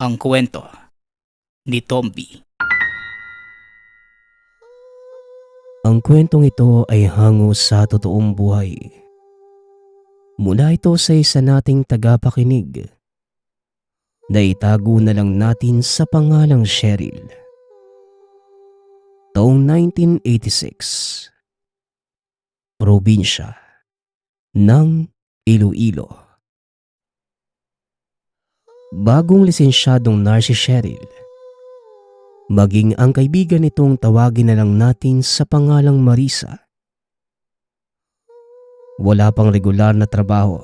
Ang kwento ni Tomby. Ang kwentong ito ay hango sa totoong buhay. Mula ito sa isa nating tagapakinig na itago na lang natin sa pangalang Cheryl. Taong 1986, probinsya ng Iloilo. Bagong lisensyadong nurse si Cheryl, maging ang kaibigan nitong tawagin na lang natin sa pangalang Marisa. Wala pang regular na trabaho.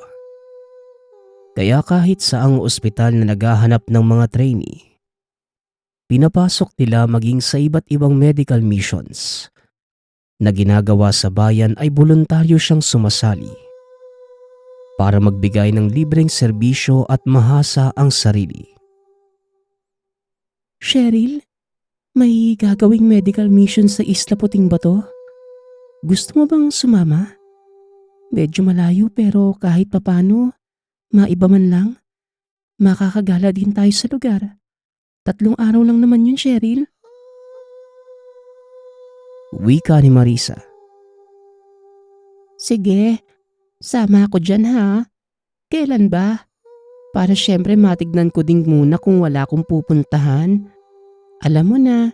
Kaya kahit saang ospital na naghahanap ng mga trainee, pinapasok nila maging sa iba't ibang medical missions na ginagawa sa bayan ay voluntaryo siyang sumasali para magbigay ng libreng serbisyo at mahasa ang sarili. Cheryl, may gagawing medical mission sa Isla Puting Bato? Gusto mo bang sumama? Medyo malayo pero kahit papano, maiba man lang, makakagala din tayo sa lugar. 3 araw lang naman yun, Cheryl. Wika ni Marisa. Sige, sama ako dyan ha. Kailan ba? Para syempre matignan ko din muna kung wala akong pupuntahan. Alam mo na.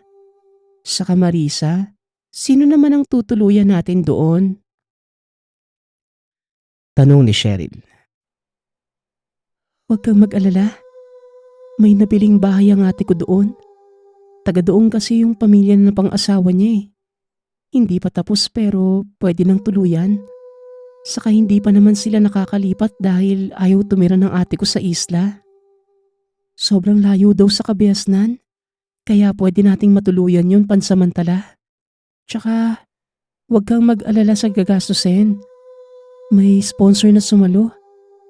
Saka Marisa, sino naman ang tutuluyan natin doon? Tanong ni Cheryl. Huwag kang mag-alala. May nabiling bahay ang ate ko doon. Taga doon kasi yung pamilya na pang-asawa niya eh. Hindi pa tapos pero pwede nang tuluyan. Saka hindi pa naman sila nakakalipat dahil ayaw tumira ng ate ko sa isla. Sobrang layo daw sa Kabiasnan. Kaya pwede nating matuluyan yun pansamantala. Tsaka huwag kang mag-alala sa gagastusin. May sponsor na sumalo.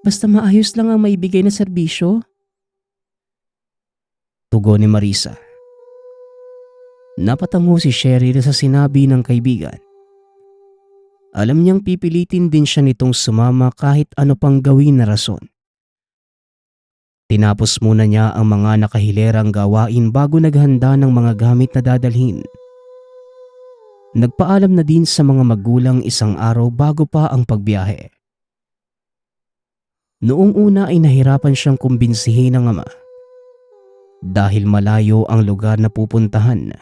Basta maayos lang ang maibigay na serbisyo. Tugon ni Marisa. Napatango si Cheryl sa sinabi ng kaibigan. Alam niyang pipilitin din siya nitong sumama kahit ano pang gawin na rason. Tinapos muna niya ang mga nakahilerang gawain bago naghanda ng mga gamit na dadalhin. Nagpaalam na din sa mga magulang 1 araw bago pa ang pagbiyahe. Noong una ay nahirapan siyang kumbinsihin ng ama. Dahil malayo ang lugar na pupuntahan.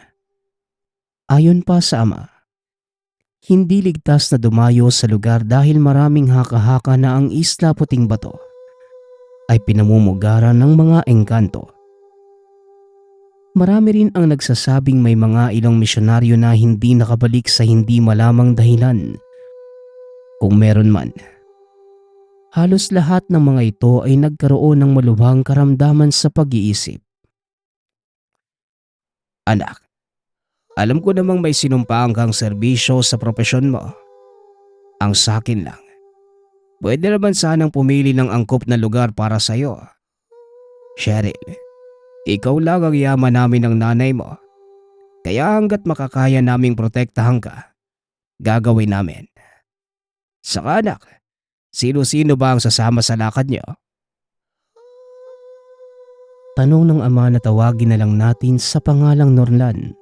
Ayon pa sa ama, hindi ligtas na dumayo sa lugar dahil maraming haka-haka na ang Isla Puting Bato ay pinamumugaran ng mga engkanto. Marami rin ang nagsasabing may mga ilang misyonaryo na hindi nakabalik sa hindi malamang dahilan. Kung meron man, halos lahat ng mga ito ay nagkaroon ng malubhang karamdaman sa pag-iisip. Anak, alam ko namang may sinumpaan kang serbisyo sa propesyon mo. Ang sakin lang, pwede naman sanang pumili ng angkop na lugar para sa'yo. Cheryl, ikaw lang ang yaman namin ng nanay mo. Kaya hanggat makakaya naming protektahan ka, gagawin namin. Saka anak, sino-sino ba ang sasama sa lakad niyo? Tanong ng ama na tawagin na lang natin sa pangalang Norlan.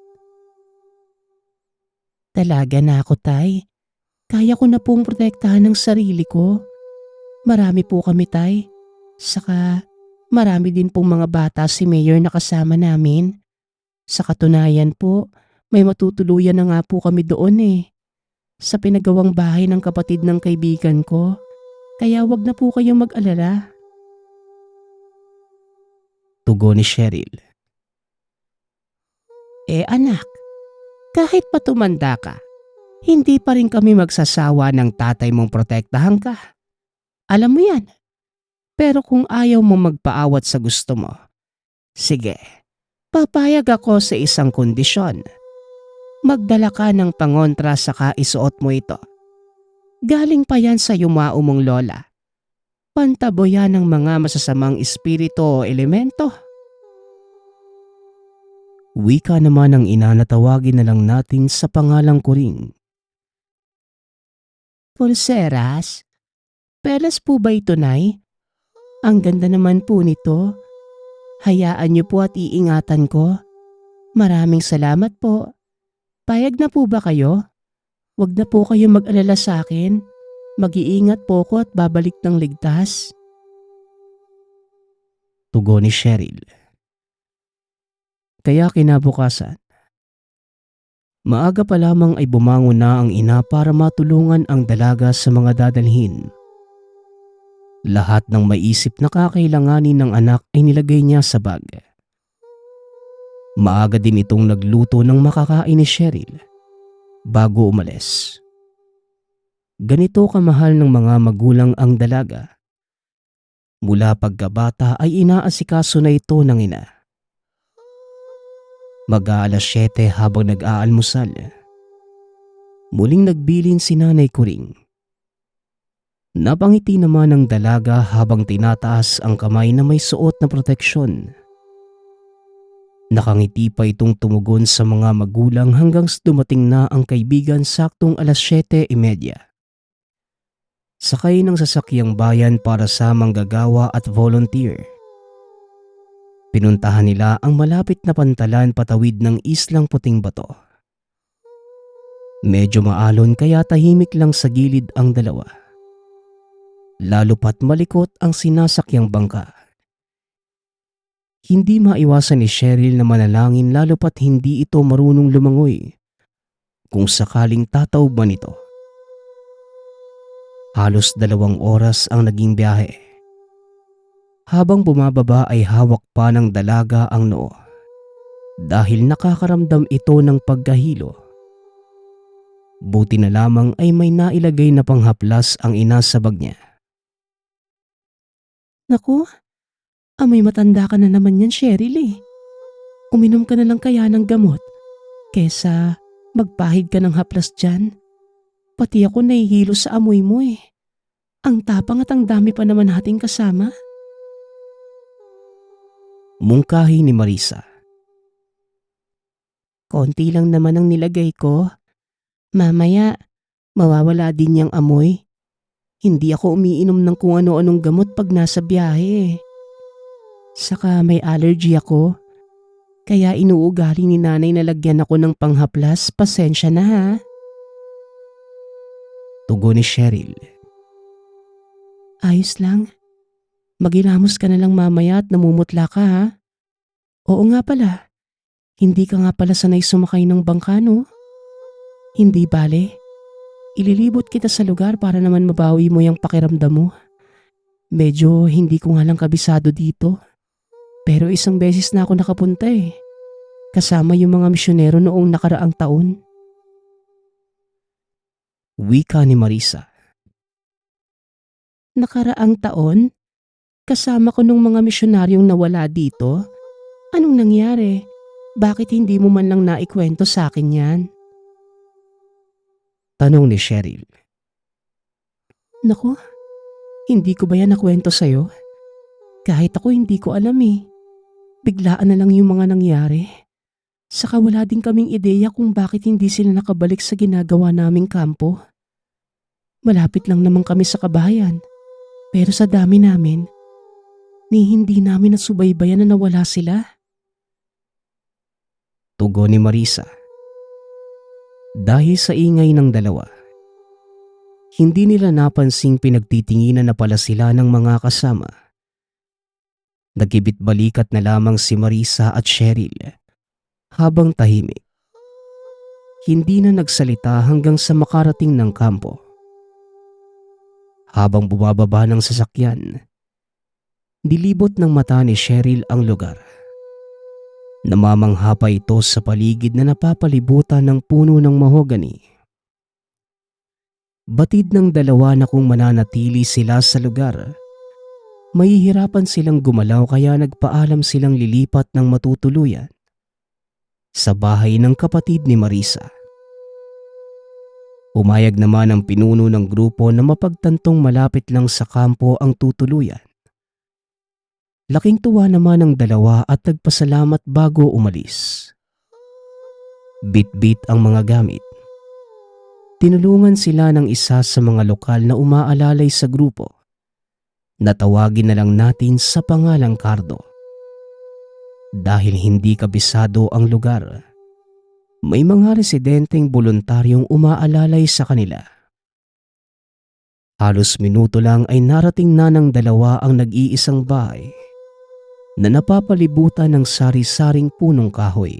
Talaga na ako, tay. Kaya ko na pong protektahan ng sarili ko. Marami po kami, tay. Saka marami din pong mga bata si Mayor na kasama namin. Sa katunayan po, may matutuluyan na nga po kami doon eh. Sa pinagawang bahay ng kapatid ng kaibigan ko. Kaya wag na po kayong mag-alala. Tugon ni Cheryl. Anak, kahit pa tumanda ka, hindi pa rin kami magsasawa ng tatay mong protektahan ka. Alam mo yan. Pero kung ayaw mo magpaawat sa gusto mo, sige, papayag ako sa isang kondisyon. Magdala ka ng pangontra saka isuot mo ito. Galing pa yan sa yumao mong lola. Pantabo yan ng mga masasamang espiritu o elemento. Wika naman ang ina na tawagin na lang natin sa pangalang Kuring. Pulseras? Pelas po ba ito, Nay? Ang ganda naman po nito. Hayaan niyo po at iingatan ko. Maraming salamat po. Payag na po ba kayo? Huwag na po kayo mag-alala sa akin. Mag-iingat po ko at babalik ng ligtas. Tugon ni Cheryl. Kaya kinabukasan, maaga pa lamang ay bumangon na ang ina para matulungan ang dalaga sa mga dadalhin. Lahat ng maisip na kakailanganin ng anak ay nilagay niya sa bag. Maaga din itong nagluto ng makakain ni Cheryl bago umalis. Ganito kamahal ng mga magulang ang dalaga. Mula pagkabata ay inaasikaso na ito ng ina. Mag-aalas 7 habang nag-aalmusal. Muling nagbilin si Nanay Kuring. Napangiti naman ng dalaga habang tinataas ang kamay na may suot na proteksyon. Nakangiti pa itong tumugon sa mga magulang hanggang dumating na ang kaibigan saktong alas 7:30. Sakay ng sasakyang bayan para sa manggagawa at volunteer. Pinuntahan nila ang malapit na pantalan patawid ng Islang Puting Bato. Medyo maalon kaya tahimik lang sa gilid ang dalawa. Lalo pat malikot ang sinasakyang bangka. Hindi maiwasan ni Cheryl na manalangin lalo pat hindi ito marunong lumangoy kung sakaling tataob man ito. Halos 2 oras ang naging biyahe. Habang bumababa ay hawak pa ng dalaga ang noo dahil nakakaramdam ito ng pagkahilo. Buti na lamang ay may nailagay na panghaplas ang ina sa bag niya. Naku, amoy matanda ka na naman yan, Cheryl eh. Uminom ka na lang kaya ng gamot kesa magpahid ka ng haplas dyan. Pati ako nahihilo sa amoy mo eh. Ang tapang at ang dami pa naman nating kasama. Mungkahi ni Marisa. Konti lang naman ang nilagay ko. Mamaya, mawawala din yung amoy. Hindi ako umiinom ng kung ano-anong gamot pag nasa biyahe. Saka may allergy ako. Kaya inuugali ni nanay na lagyan ako ng panghaplas. Pasensya na ha. Tugon ni Cheryl. Ayos lang. Magilamos ka na lang mamaya at namumutla ka ha. Oo nga pala. Hindi ka nga pala sanay sumakay ng bangka no? Hindi bale. Ililibot kita sa lugar para naman mabawi mo yung pakiramdam mo. Medyo hindi ko nga lang kabisado dito. Pero isang beses na ako nakapunta eh. Kasama yung mga misyonero noong nakaraang taon. Wika ni Marisa. Nakaraang taon? Kasama ko nung mga misyonaryong nawala dito? Anong nangyari? Bakit hindi mo man lang naikwento sa akin yan? Tanong ni Cheryl. Naku, hindi ko ba yan nakwento sa'yo? Kahit ako hindi ko alam eh. Biglaan na lang yung mga nangyari. Saka wala din kaming ideya kung bakit hindi sila nakabalik sa ginagawa naming kampo. Malapit lang naman kami sa kabayan. Pero sa dami namin, hindi namin nasubaybayan na nawala sila. Tugon ni Marisa. Dahil sa ingay ng dalawa, hindi nila napansing pinagtitinginan na pala sila ng mga kasama. Nagkibit-balikat na lamang si Marisa at Cheryl habang tahimik. Hindi na nagsalita hanggang sa makarating ng kampo. Habang bumababa ng sasakyan, dilibot ng mata ni Cheryl ang lugar. Namamangha pa ito sa paligid na napapalibutan ng puno ng mahogani. Batid ng dalawa na kung mananatili sila sa lugar, mahihirapan silang gumalaw kaya nagpaalam silang lilipat ng matutuluyan sa bahay ng kapatid ni Marisa. Umayag naman ang pinuno ng grupo na mapagtantong malapit lang sa kampo ang tutuluyan. Laking tuwa naman ang dalawa at nagpasalamat bago umalis. Bit-bit ang mga gamit. Tinulungan sila ng isa sa mga lokal na umaalalay sa grupo. Natawagin na lang natin sa pangalang Cardo. Dahil hindi kabisado ang lugar, may mga residenteng voluntaryong umaalalay sa kanila. Halos minuto lang ay narating na ng dalawa ang nag-iisang bahay na napapalibutan ng sari-saring punong kahoy.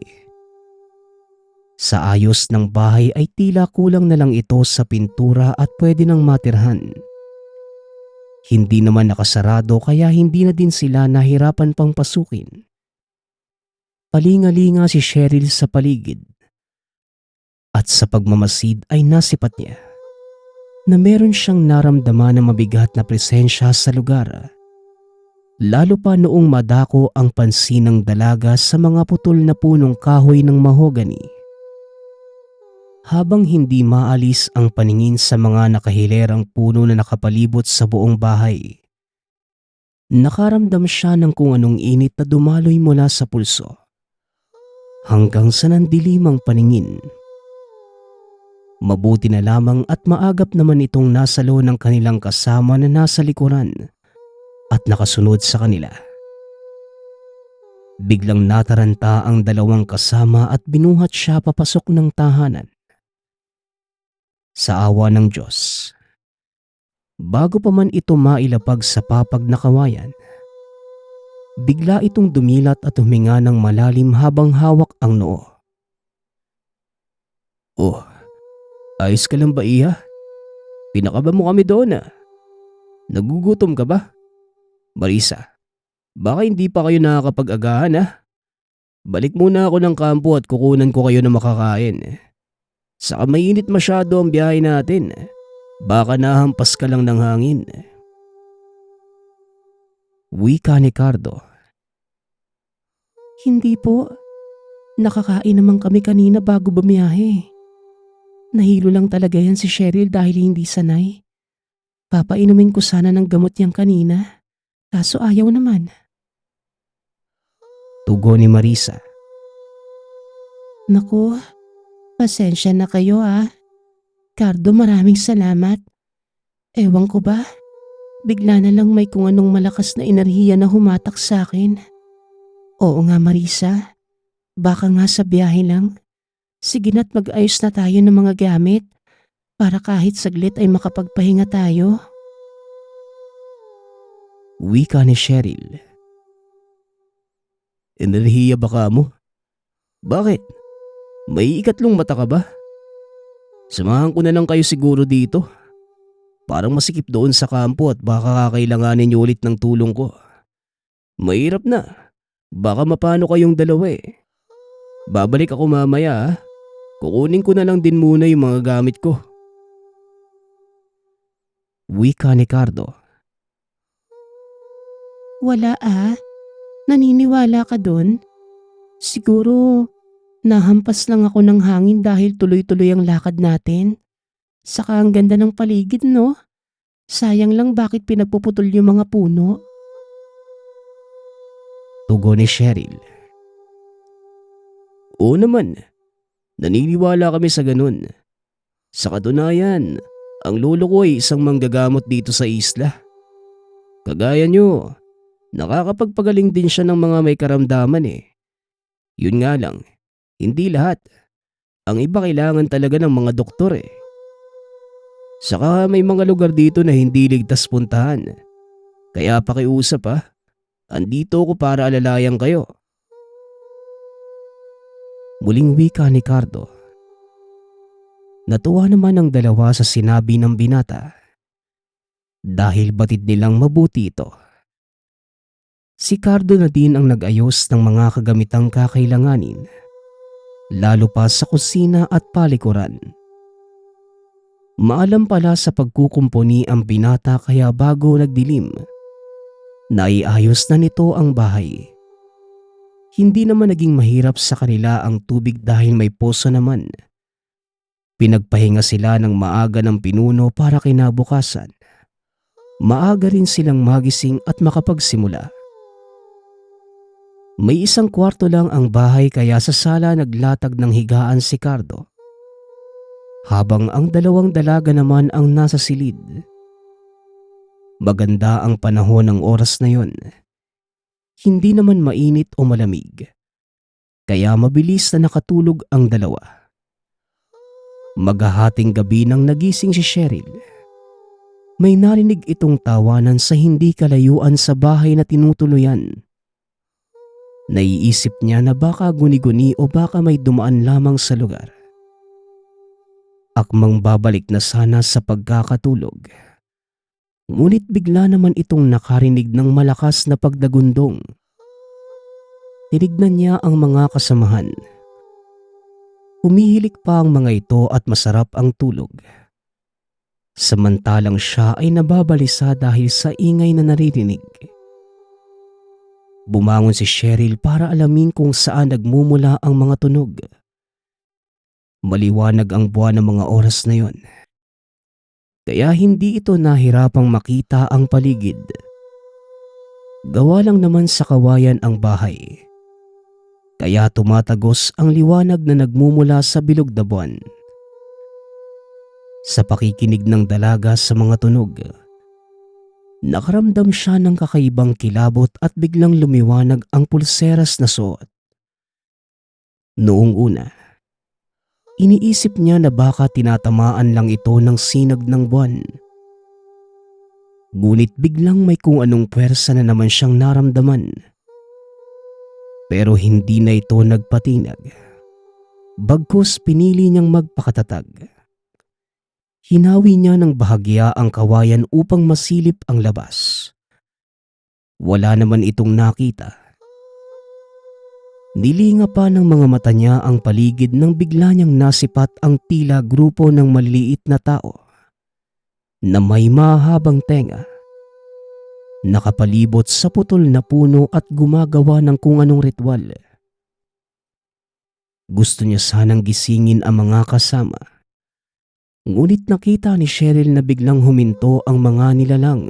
Sa ayos ng bahay ay tila kulang na lang ito sa pintura at pwede nang matirhan. Hindi naman nakasarado kaya hindi na din sila nahirapan pang pasukin. Palingalinga si Cheryl sa paligid at sa pagmamasid ay nasipat niya na meron siyang naramdaman na mabigat na presensya sa lugar. Lalo pa noong madako ang pansin ng dalaga sa mga putol na punong kahoy ng mahogany. Habang hindi maalis ang paningin sa mga nakahilerang puno na nakapalibot sa buong bahay, nakaramdam siya ng kung anong init na dumaloy mula sa pulso hanggang sa nandilimang paningin. Mabuti na lamang at maagap naman itong nasalo ng kanilang kasama na nasa likuran at nakasunod sa kanila. Biglang nataranta ang dalawang kasama at binuhat siya papasok ng tahanan. Sa awa ng Diyos, bago pa man ito mailapag sa papag na kawayan, bigla itong dumilat at huminga ng malalim habang hawak ang noo. "Oh, ayos ka lang ba, Iha? Pinakaba mo kami doon ah. Nagugutom ka ba? Marisa, baka hindi pa kayo nakakapag-agahan ah. Balik muna ako ng kampo at kukunan ko kayo na makakain. Saka mainit masyado ang biyahe natin. Baka nahampas ka lang ng hangin." Wika ni Cardo. "Hindi po. Nakakain naman kami kanina bago bumiyahe. Nahilo lang talaga yan si Cheryl dahil hindi sanay. Papainumin ko sana ng gamot niyang kanina. Kaso ayaw naman." Tugon ni Marisa. "Naku, pasensya na kayo ah. Cardo, maraming salamat. Ewan ko ba, bigla na lang may kung anong malakas na enerhiya na humatak sa akin. Oo nga Marisa, baka nga sa biyahe lang. Sige na't mag-ayos na tayo ng mga gamit para kahit saglit ay makapagpahinga tayo." Wika ni Cheryl. "Enerhiya baka mo? Bakit? May ikatlong mata ka ba? Samahan ko na lang kayo siguro dito. Parang masikip doon sa kampo at baka kakailanganin niyo ulit ng tulong ko. Mahirap na. Baka mapano kayong dalawa eh. Babalik ako mamaya ah. Kukunin ko na lang din muna yung mga gamit ko." Wika ni Cardo. "Wala ah. Naniniwala ka dun? Siguro nahampas lang ako ng hangin dahil tuloy-tuloy ang lakad natin. Saka ang ganda ng paligid no? Sayang lang bakit pinagpuputol yung mga puno." Tugon ni Cheryl. "Oo naman. Naniniwala kami sa ganun. Sa katunayan, ang lolo ko ay isang manggagamot dito sa isla. Kagaya nyo, nakakapagpagaling din siya ng mga may karamdaman eh. Yun nga lang, hindi lahat. Ang iba kailangan talaga ng mga doktor eh. Saka may mga lugar dito na hindi ligtas puntahan. Kaya pakiusap ah, andito ako para alalayan kayo." Muling wika ni Cardo. Natuwa naman ang dalawa sa sinabi ng binata dahil batid nilang mabuti ito. Si Cardo na din ang nag-ayos ng mga kagamitang kakailanganin, lalo pa sa kusina at palikuran. Maalam pala sa pagkukumpuni ang binata kaya bago nagdilim, naiayos na nito ang bahay. Hindi naman naging mahirap sa kanila ang tubig dahil may poso naman. Pinagpahinga sila ng maaga ng pinuno para kinabukasan. Maaga rin silang magising at makapagsimula. May isang kwarto lang ang bahay kaya sa sala naglatag ng higaan si Cardo, habang ang dalawang dalaga naman ang nasa silid. Maganda ang panahon ng oras na yon. Hindi naman mainit o malamig, kaya mabilis na nakatulog ang dalawa. Maghahating gabi nang nagising si Cheryl. May narinig itong tawanan sa hindi kalayuan sa bahay na tinutuluyan. Naiisip niya na baka guni-guni o baka may dumaan lamang sa lugar. Akmang babalik na sana sa pagkakatulog. Ngunit bigla naman itong nakarinig ng malakas na pagdagundong. Tinignan niya ang mga kasamahan. Humihilik pa ang mga ito at masarap ang tulog. Samantalang siya ay nababalisa dahil sa ingay na naririnig. Bumangon si Cheryl para alamin kung saan nagmumula ang mga tunog. Maliwanag ang buwan ng mga oras na yon, kaya hindi ito nahirapang makita ang paligid. Gawa lang naman sa kawayan ang bahay, kaya tumatagos ang liwanag na nagmumula sa bilog na buwan. Sa pakikinig ng dalaga sa mga tunog, nakaramdam siya ng kakaibang kilabot at biglang lumiwanag ang pulseras na suot. Noong una, iniisip niya na baka tinatamaan lang ito ng sinag ng buwan. Ngunit biglang may kung anong puwersa na naman siyang naramdaman. Pero hindi na ito nagpatinag. Bagkus pinili niyang magpakatatag. Hinawi niya ng bahagya ang kawayan upang masilip ang labas. Wala naman itong nakita. Nilinga pa ng mga mata niya ang paligid nang bigla niyang nasipat ang tila grupo ng maliliit na tao na may mahabang tenga, nakapalibot sa putol na puno at gumagawa ng kung anong ritual. Gusto niya sanang gisingin ang mga kasama. Ngunit nakita ni Cheryl na biglang huminto ang mga nilalang.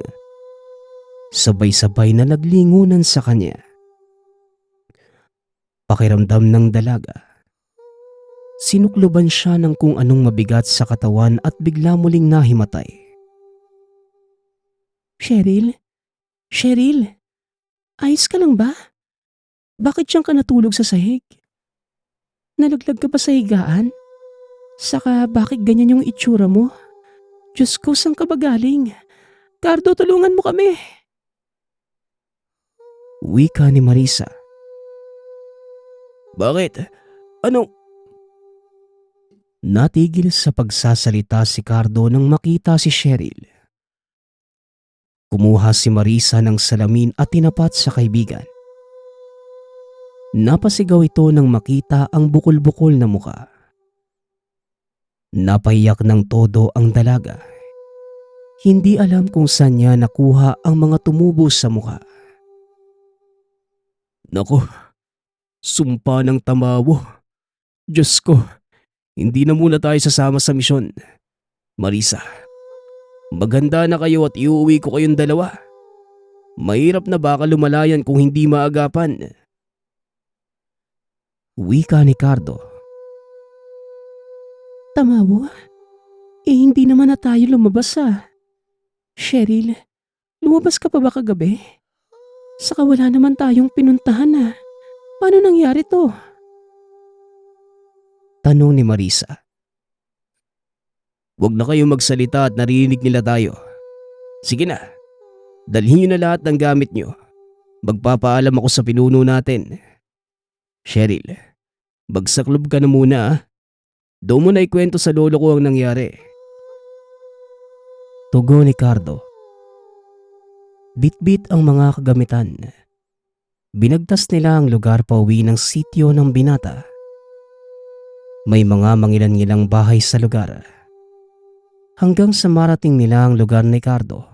Sabay-sabay na naglingunan sa kanya. Pakiramdam ng dalaga. Sinukluban siya ng kung anong mabigat sa katawan at bigla muling nahimatay. Cheryl? Cheryl? Ayos ka lang ba? Bakit siyang ka natulog sa sahig? Nalaglag ka ba sa higaan? Saka bakit ganyan yung itsura mo? Diyos ko, saan ka ba galing? Cardo, tulungan mo kami! Wika ni Marisa. Bakit? Ano? Natigil sa pagsasalita si Cardo nang makita si Cheryl. Kumuha si Marisa ng salamin at tinapat sa kaibigan. Napasigaw ito nang makita ang bukol-bukol na muka. Napahiyak ng todo ang dalaga. Hindi alam kung saan niya nakuha ang mga tumubo sa muka. Nako, sumpa ng tamawo. Diyos ko, hindi na muna tayo sasama sa misyon. Marisa, maghanda na kayo at iuwi ko kayong dalawa. Mahirap na baka lumalayan kung hindi maagapan. Wika ni Cardo. Tamawo? Hindi naman na tayo lumabas Cheryl, lumabas ka pa ba kagabi? Saka wala naman tayong pinuntahan Paano nangyari to? Tanong ni Marisa. Huwag na kayong magsalita at narinig nila tayo. Sige na, dalhin niyo na lahat ng gamit niyo. Magpapaalam ako sa pinuno natin. Cheryl, magsaklob ka na muna Doon mo na ikwento sa lolo ko ang nangyari. Tugon ni Cardo. Bit-bit ang mga kagamitan. Binagtas nila ang lugar pauwi ng sityo ng binata. May mga mangilan-ngilang bahay sa lugar. Hanggang sa marating nila ang lugar ni Cardo.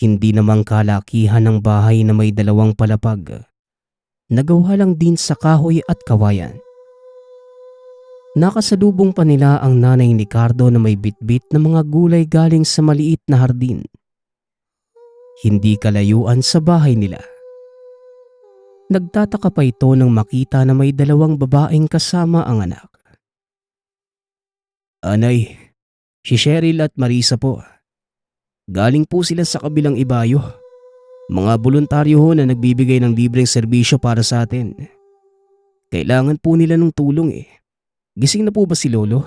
Hindi namang kalakihan ng bahay na may 2 palapag. Nagawa lang din sa kahoy at kawayan. Nakasalubong pa nila ang nanay ni Cardo na may bitbit na mga gulay galing sa maliit na hardin. Hindi kalayuan sa bahay nila. Nagtataka pa ito nang makita na may 2 babaeng kasama ang anak. Anay, si Cheryl at Marisa po. Galing po sila sa kabilang ibayo. Mga voluntaryo ho na nagbibigay ng libreng serbisyo para sa atin. Kailangan po nila ng tulong eh. Gising na po ba si Lolo?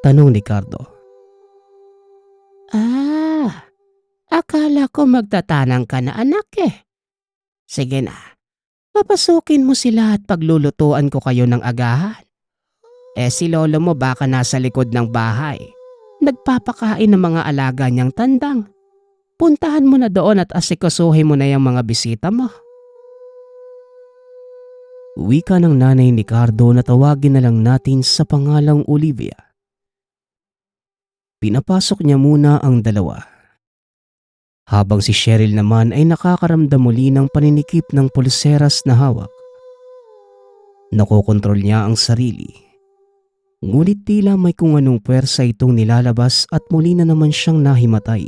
Tanong ni Cardo. Akala ko magtatanang ka na anak eh. Sige na, papasukin mo sila at paglulutuan ko kayo ng agahan. Si Lolo mo baka nasa likod ng bahay. Nagpapakain ng mga alaga niyang tandang. Puntahan mo na doon at asikasuhin mo na yung mga bisita mo. Wika ng nanay ni Cardo na tawagin na lang natin sa pangalang Olivia. Pinapasok niya muna ang dalawa. Habang si Cheryl naman ay nakakaramdam muli ng paninikip ng pulseras na hawak. Nakokontrol niya ang sarili. Ngunit tila may kung anong puwersa itong nilalabas at muli na naman siyang nahimatay.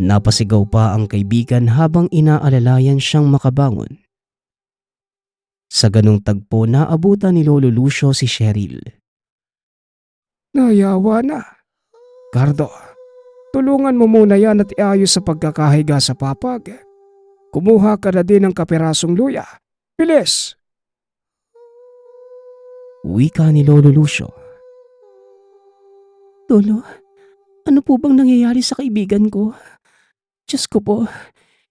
Napasigaw pa ang kaibigan habang inaalalayan siyang makabangon. Sa ganong tagpo naabutan ni Lolo Lucio si Cheryl. Nayawa na. Cardo, tulungan mo muna yan at iayos sa pagkakahiga sa papag. Kumuha ka na din ng kaperasong luya. Bilis! Wika ni Lolo Lucio. Lolo, ano po bang nangyayari sa kaibigan ko? Diyos ko po,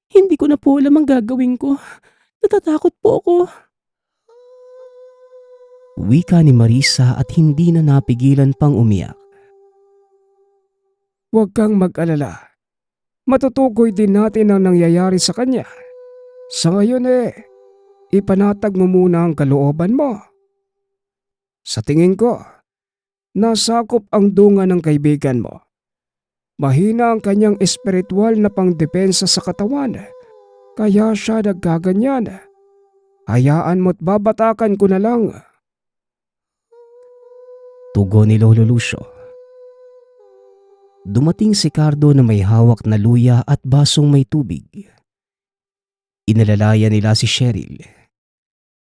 hindi ko na po alam ang gagawin ko. Natatakot po ako. Wika ni Marisa at hindi na napigilan pang umiyak. Huwag kang mag-alala. Matutukoy din natin ang nangyayari sa kanya. Sa ngayon ipanatag mo muna ang kalooban mo. Sa tingin ko, nasakop ang dunga ng kaibigan mo. Mahina ang kanyang espiritual na pangdepensa sa katawan, kaya siya nagkaganyan. Hayaan mo't babatakan ko na lang. Tugon ni Lolo Lucio. Dumating si Cardo na may hawak na luya at basong may tubig. Inalalayan nila si Cheryl.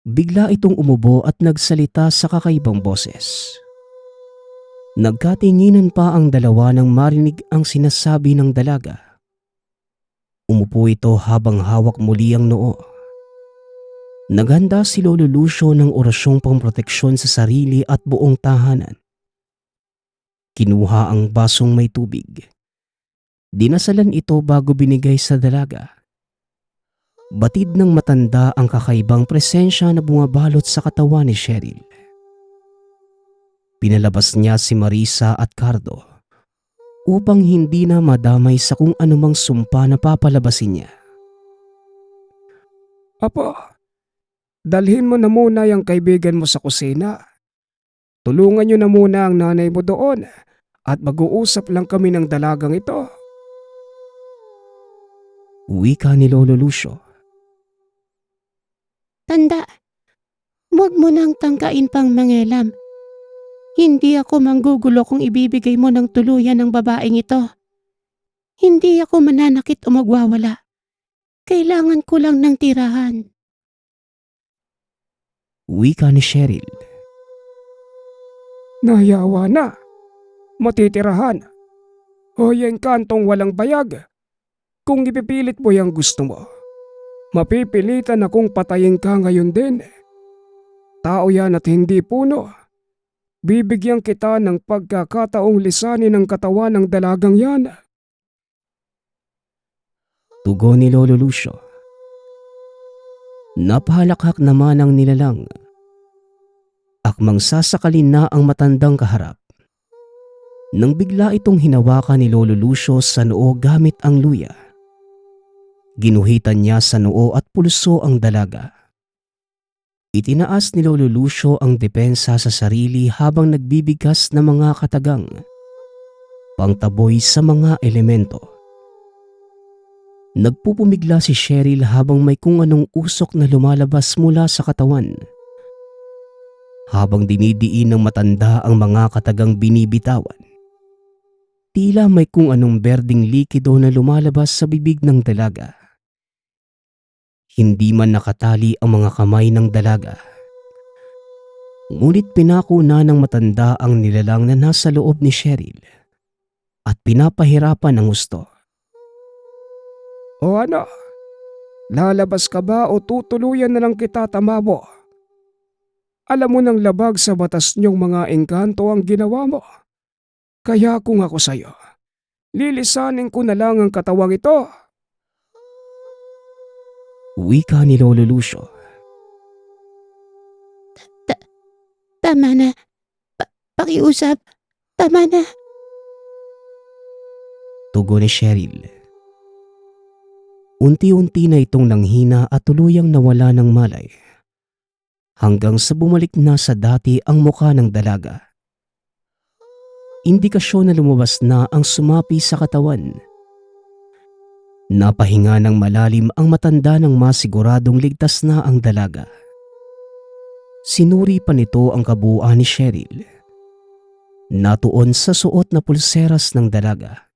Bigla itong umubo at nagsalita sa kakaibang boses. Nagkatinginan pa ang dalawa nang marinig ang sinasabi ng dalaga. Umupo ito habang hawak muli ang noo. Naghanda si Lolo Lucio ng orasyong pangproteksyon sa sarili at buong tahanan. Kinuha ang basong may tubig. Dinasalan ito bago binigay sa dalaga. Batid ng matanda ang kakaibang presensya na bumabalot sa katawan ni Cheryl. Pinalabas niya si Marisa at Cardo upang hindi na madamay sa kung anumang sumpa na papalabasin niya. Apo, dalhin mo na muna yung kaibigan mo sa kusina. Tulungan niyo na muna ang nanay mo doon at mag-uusap lang kami ng dalagang ito. Wika ni Lolo Lucio. Tanda, huwag mo nang tangkain pang mangelam. Hindi ako manggugulo kung ibibigay mo ng tuluyan ng babaeng ito. Hindi ako mananakit o magwawala. Kailangan ko lang ng tirahan. Wika ni Cheryl. Nayawa na. Matitirahan. O yung kantong walang bayag. Kung ipipilit mo yung gusto mo, mapipilitan akong patayin ka ngayon din. Tao yan at hindi puno. Bibigyan kita ng pagkakataong lisanin ang katawan ng dalagang yan. Tugon ni Lolo Lucio. Napahalakhak naman ang nilalang. Akmang sasakalin na ang matandang kaharap. Nang bigla itong hinawakan ni Lolo Lucio sa noo gamit ang luya. Ginuhitan niya sa noo at pulso ang dalaga. Itinaas ni Lolo Lucio ang depensa sa sarili habang nagbibigkas ng mga katagang. Pangtaboy sa mga elemento. Nagpupumigla si Cheryl habang may kung anong usok na lumalabas mula sa katawan. Habang dinidiin ng matanda ang mga katagang binibitawan. Tila may kung anong berdeng likido na lumalabas sa bibig ng dalaga. Hindi man nakatali ang mga kamay ng dalaga. Ngunit pinako na ng matanda ang nilalang na nasa loob ni Cheryl at pinapahirapan ang husto. O ano, lalabas ka ba o tutuluyan na lang kita tamabo? Alam mo ng labag sa batas niyong mga engkanto ang ginawa mo. Kaya kung ako sa'yo, lilisanin ko na lang ang katawang ito. Wika ni Lolo Lucio. Tama na. Pakiusap. Tama na. Tugon ni Cheryl. Unti-unti na itong nanghina at tuluyang nawala ng malay. Hanggang sa bumalik na sa dati ang mukha ng dalaga. Indikasyon na lumabas na ang sumapi sa katawan. Napahinga ng malalim ang matanda ng masiguradong ligtas na ang dalaga. Sinuri pa nito ang kabuuan ni Cheryl. Natuon sa suot na pulseras ng dalaga.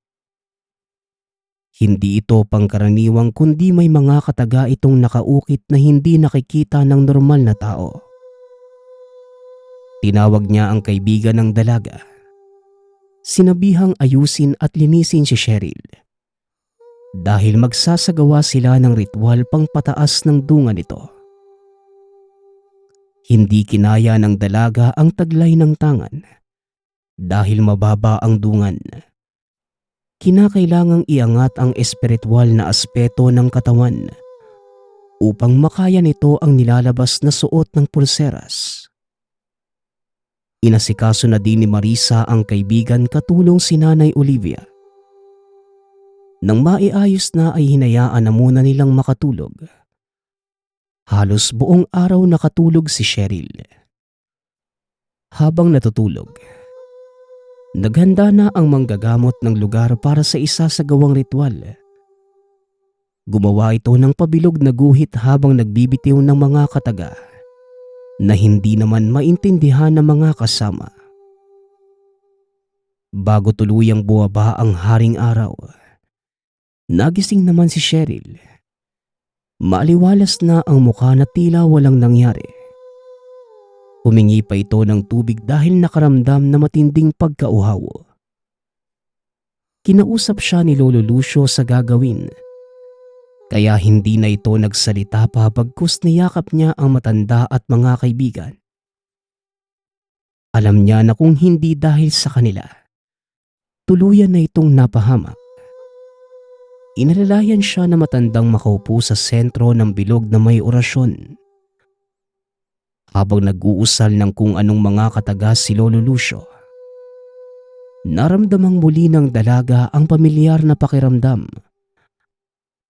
Hindi ito pangkaraniwang kundi may mga kataga itong nakaukit na hindi nakikita ng normal na tao. Tinawag niya ang kaibigan ng dalaga. Sinabihang ayusin at linisin si Cheryl. Dahil magsasagawa sila ng ritual pang pataas ng dungan nito. Hindi kinaya ng dalaga ang taglay ng tangan. Dahil mababa ang dungan. Kinakailangang iangat ang espiritual na aspeto ng katawan upang makaya nito ang nilalabas na suot ng pulseras. Inasikaso na din ni Marisa ang kaibigan katulong si Nanay Olivia. Nang maiayos na ay hinayaan na muna nilang makatulog. Halos buong araw nakatulog si Cheryl. Habang natutulog, naghanda na ang manggagamot ng lugar para sa isasagawang ritual. Gumawa ito ng pabilog na guhit habang nagbibitiw ng mga kataga na hindi naman maintindihan ng mga kasama. Bago tuluyang buwaba ang haring araw, nagising naman si Cheryl. Maaliwalas na ang mukha na tila walang nangyari. Humingi pa ito ng tubig dahil nakaramdam na matinding pagkauhaw. Kinausap siya ni Lolo Lucio sa gagawin. Kaya hindi na ito nagsalita pa bagkus niyakap niya ang matanda at mga kaibigan. Alam niya na kung hindi dahil sa kanila, tuluyan na itong napahamak. Inalalayan siya na matandang makaupo sa sentro ng bilog na may orasyon. Habang nag-uusal ng kung anong mga kataga si Lolo Lucio, naramdamang muli ng dalaga ang pamilyar na pakiramdam.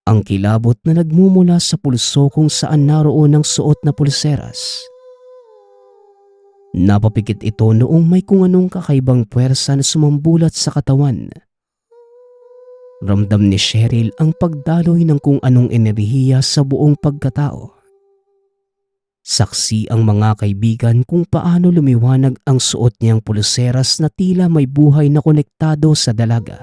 Ang kilabot na nagmumula sa pulso kung saan naroon ang suot na pulseras. Napapikit ito noong may kung anong kakaibang puwersa na sumambulat sa katawan. Ramdam ni Cheryl ang pagdaloy ng kung anong enerhiya sa buong pagkatao. Saksi ang mga kaibigan kung paano lumiwanag ang suot niyang pulseras na tila may buhay na konektado sa dalaga.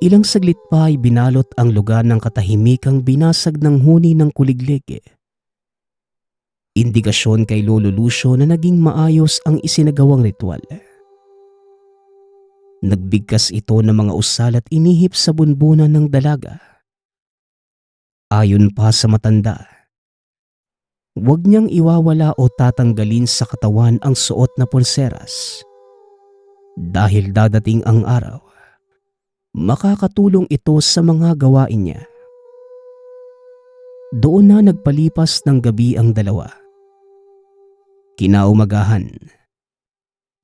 Ilang saglit pa ay binalot ang lugar ng katahimikang binasag ng huni ng kuliglig. Indikasyon kay Lolo Lucio na naging maayos ang isinagawang ritual. Nagbigkas ito ng mga usal at inihip sa bunbunan ng dalaga. Ayon pa sa matanda, huwag niyang iwawala o tatanggalin sa katawan ang suot na pulseras. Dahil dadating ang araw, makakatulong ito sa mga gawain niya. Doon na nagpalipas ng gabi ang dalawa. Kinaumagahan,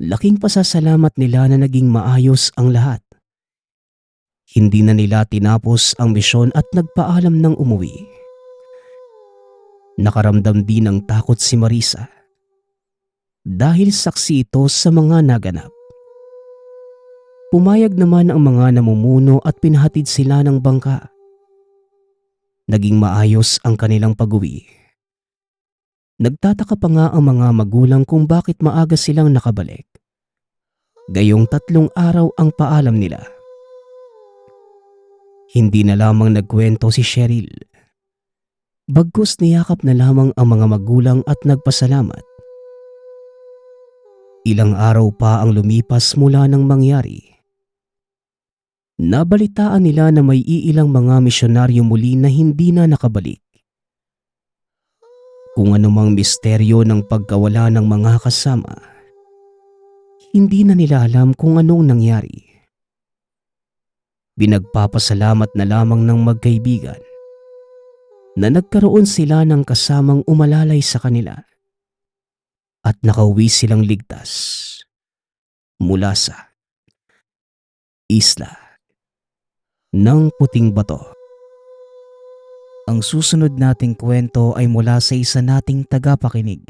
laking pasasalamat nila na naging maayos ang lahat. Hindi na nila tinapos ang misyon at nagpaalam ng umuwi. Nakaramdam din ng takot si Marisa dahil saksi ito sa mga naganap. Pumayag naman ang mga namumuno at pinahatid sila ng bangka. Naging maayos ang kanilang pag-uwi. Nagtataka pa nga ang mga magulang kung bakit maaga silang nakabalik. Gayong 3 araw ang paalam nila. Hindi na lamang nagkwento si Cheryl. Bagkus niyakap na lamang ang mga magulang at nagpasalamat. Ilang araw pa ang lumipas mula nang mangyari. Nabalitaan nila na may iilang mga misyonaryo muli na hindi na nakabalik. Kung anumang misteryo ng pagkawala ng mga kasama, hindi na nila alam kung anong nangyari. Binagpapasalamat na lamang ng magkaibigan na nagkaroon sila ng kasamang umalalay sa kanila at nakauwi silang ligtas mula sa isla ng Puting Bato. Ang susunod nating kwento ay mula sa isa nating tagapakinig.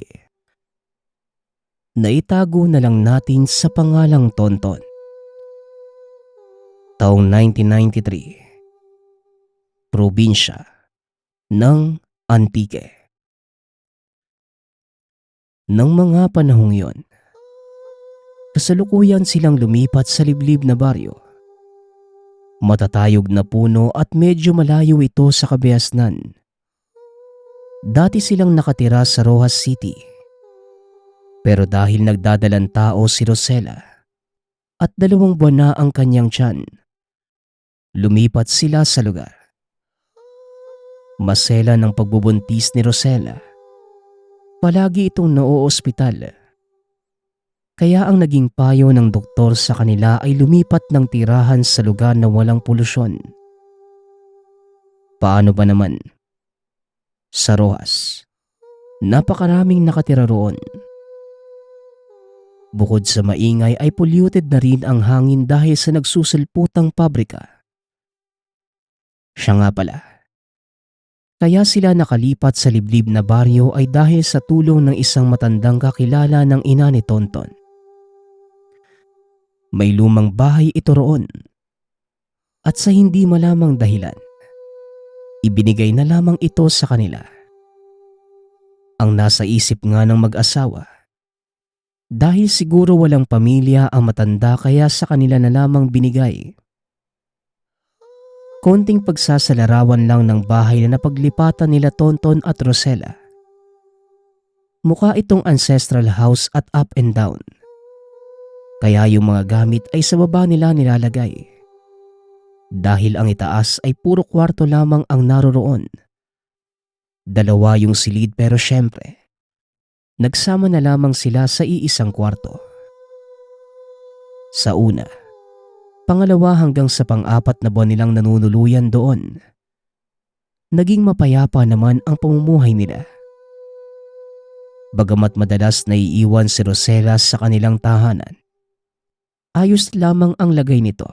Naitago na lang natin sa pangalang Tonton. Taong 1993, probinsya ng Antique. Nang mga panahong yon, kasalukuyan silang lumipat sa liblib na baryo. Matatayog na puno at medyo malayo ito sa Kabiasnan. Dati silang nakatira sa Rojas City. Pero dahil nagdadalang tao si Rosella at 2 buwan na ang kanyang tiyan, lumipat sila sa lugar. Masela ng pagbubuntis ni Rosella. Palagi itong naoospital. Kaya ang naging payo ng doktor sa kanila ay lumipat ng tirahan sa lugar na walang polusyon. Paano ba naman? Sa Rojas, napakaraming nakatira roon. Bukod sa maingay ay polluted na rin ang hangin dahil sa nagsusulputang pabrika. Siya nga pala. Kaya sila nakalipat sa liblib na baryo ay dahil sa tulong ng isang matandang kakilala ng ina ni Tonton. May lumang bahay ito roon. At sa hindi malamang dahilan, ibinigay na lamang ito sa kanila. Ang nasa isip nga ng mag-asawa, dahil siguro walang pamilya ang matanda kaya sa kanila na lamang binigay. Konting pagsasalarawan lang ng bahay na napaglipatan nila Tonton at Rosella. Mukha itong ancestral house at up and down. Kaya yung mga gamit ay sa baba nila nilalagay. Dahil ang itaas ay puro kwarto lamang ang naroroon. 2 yung silid pero syempre, nagsama na lamang sila sa iisang kwarto. Sa una, pangalawa hanggang sa pang-4 na buwan nilang nanunuluyan doon. Naging mapayapa naman ang pamumuhay nila. Bagamat madalas naiiwan si Rosella sa kanilang tahanan, ayos lamang ang lagay nito.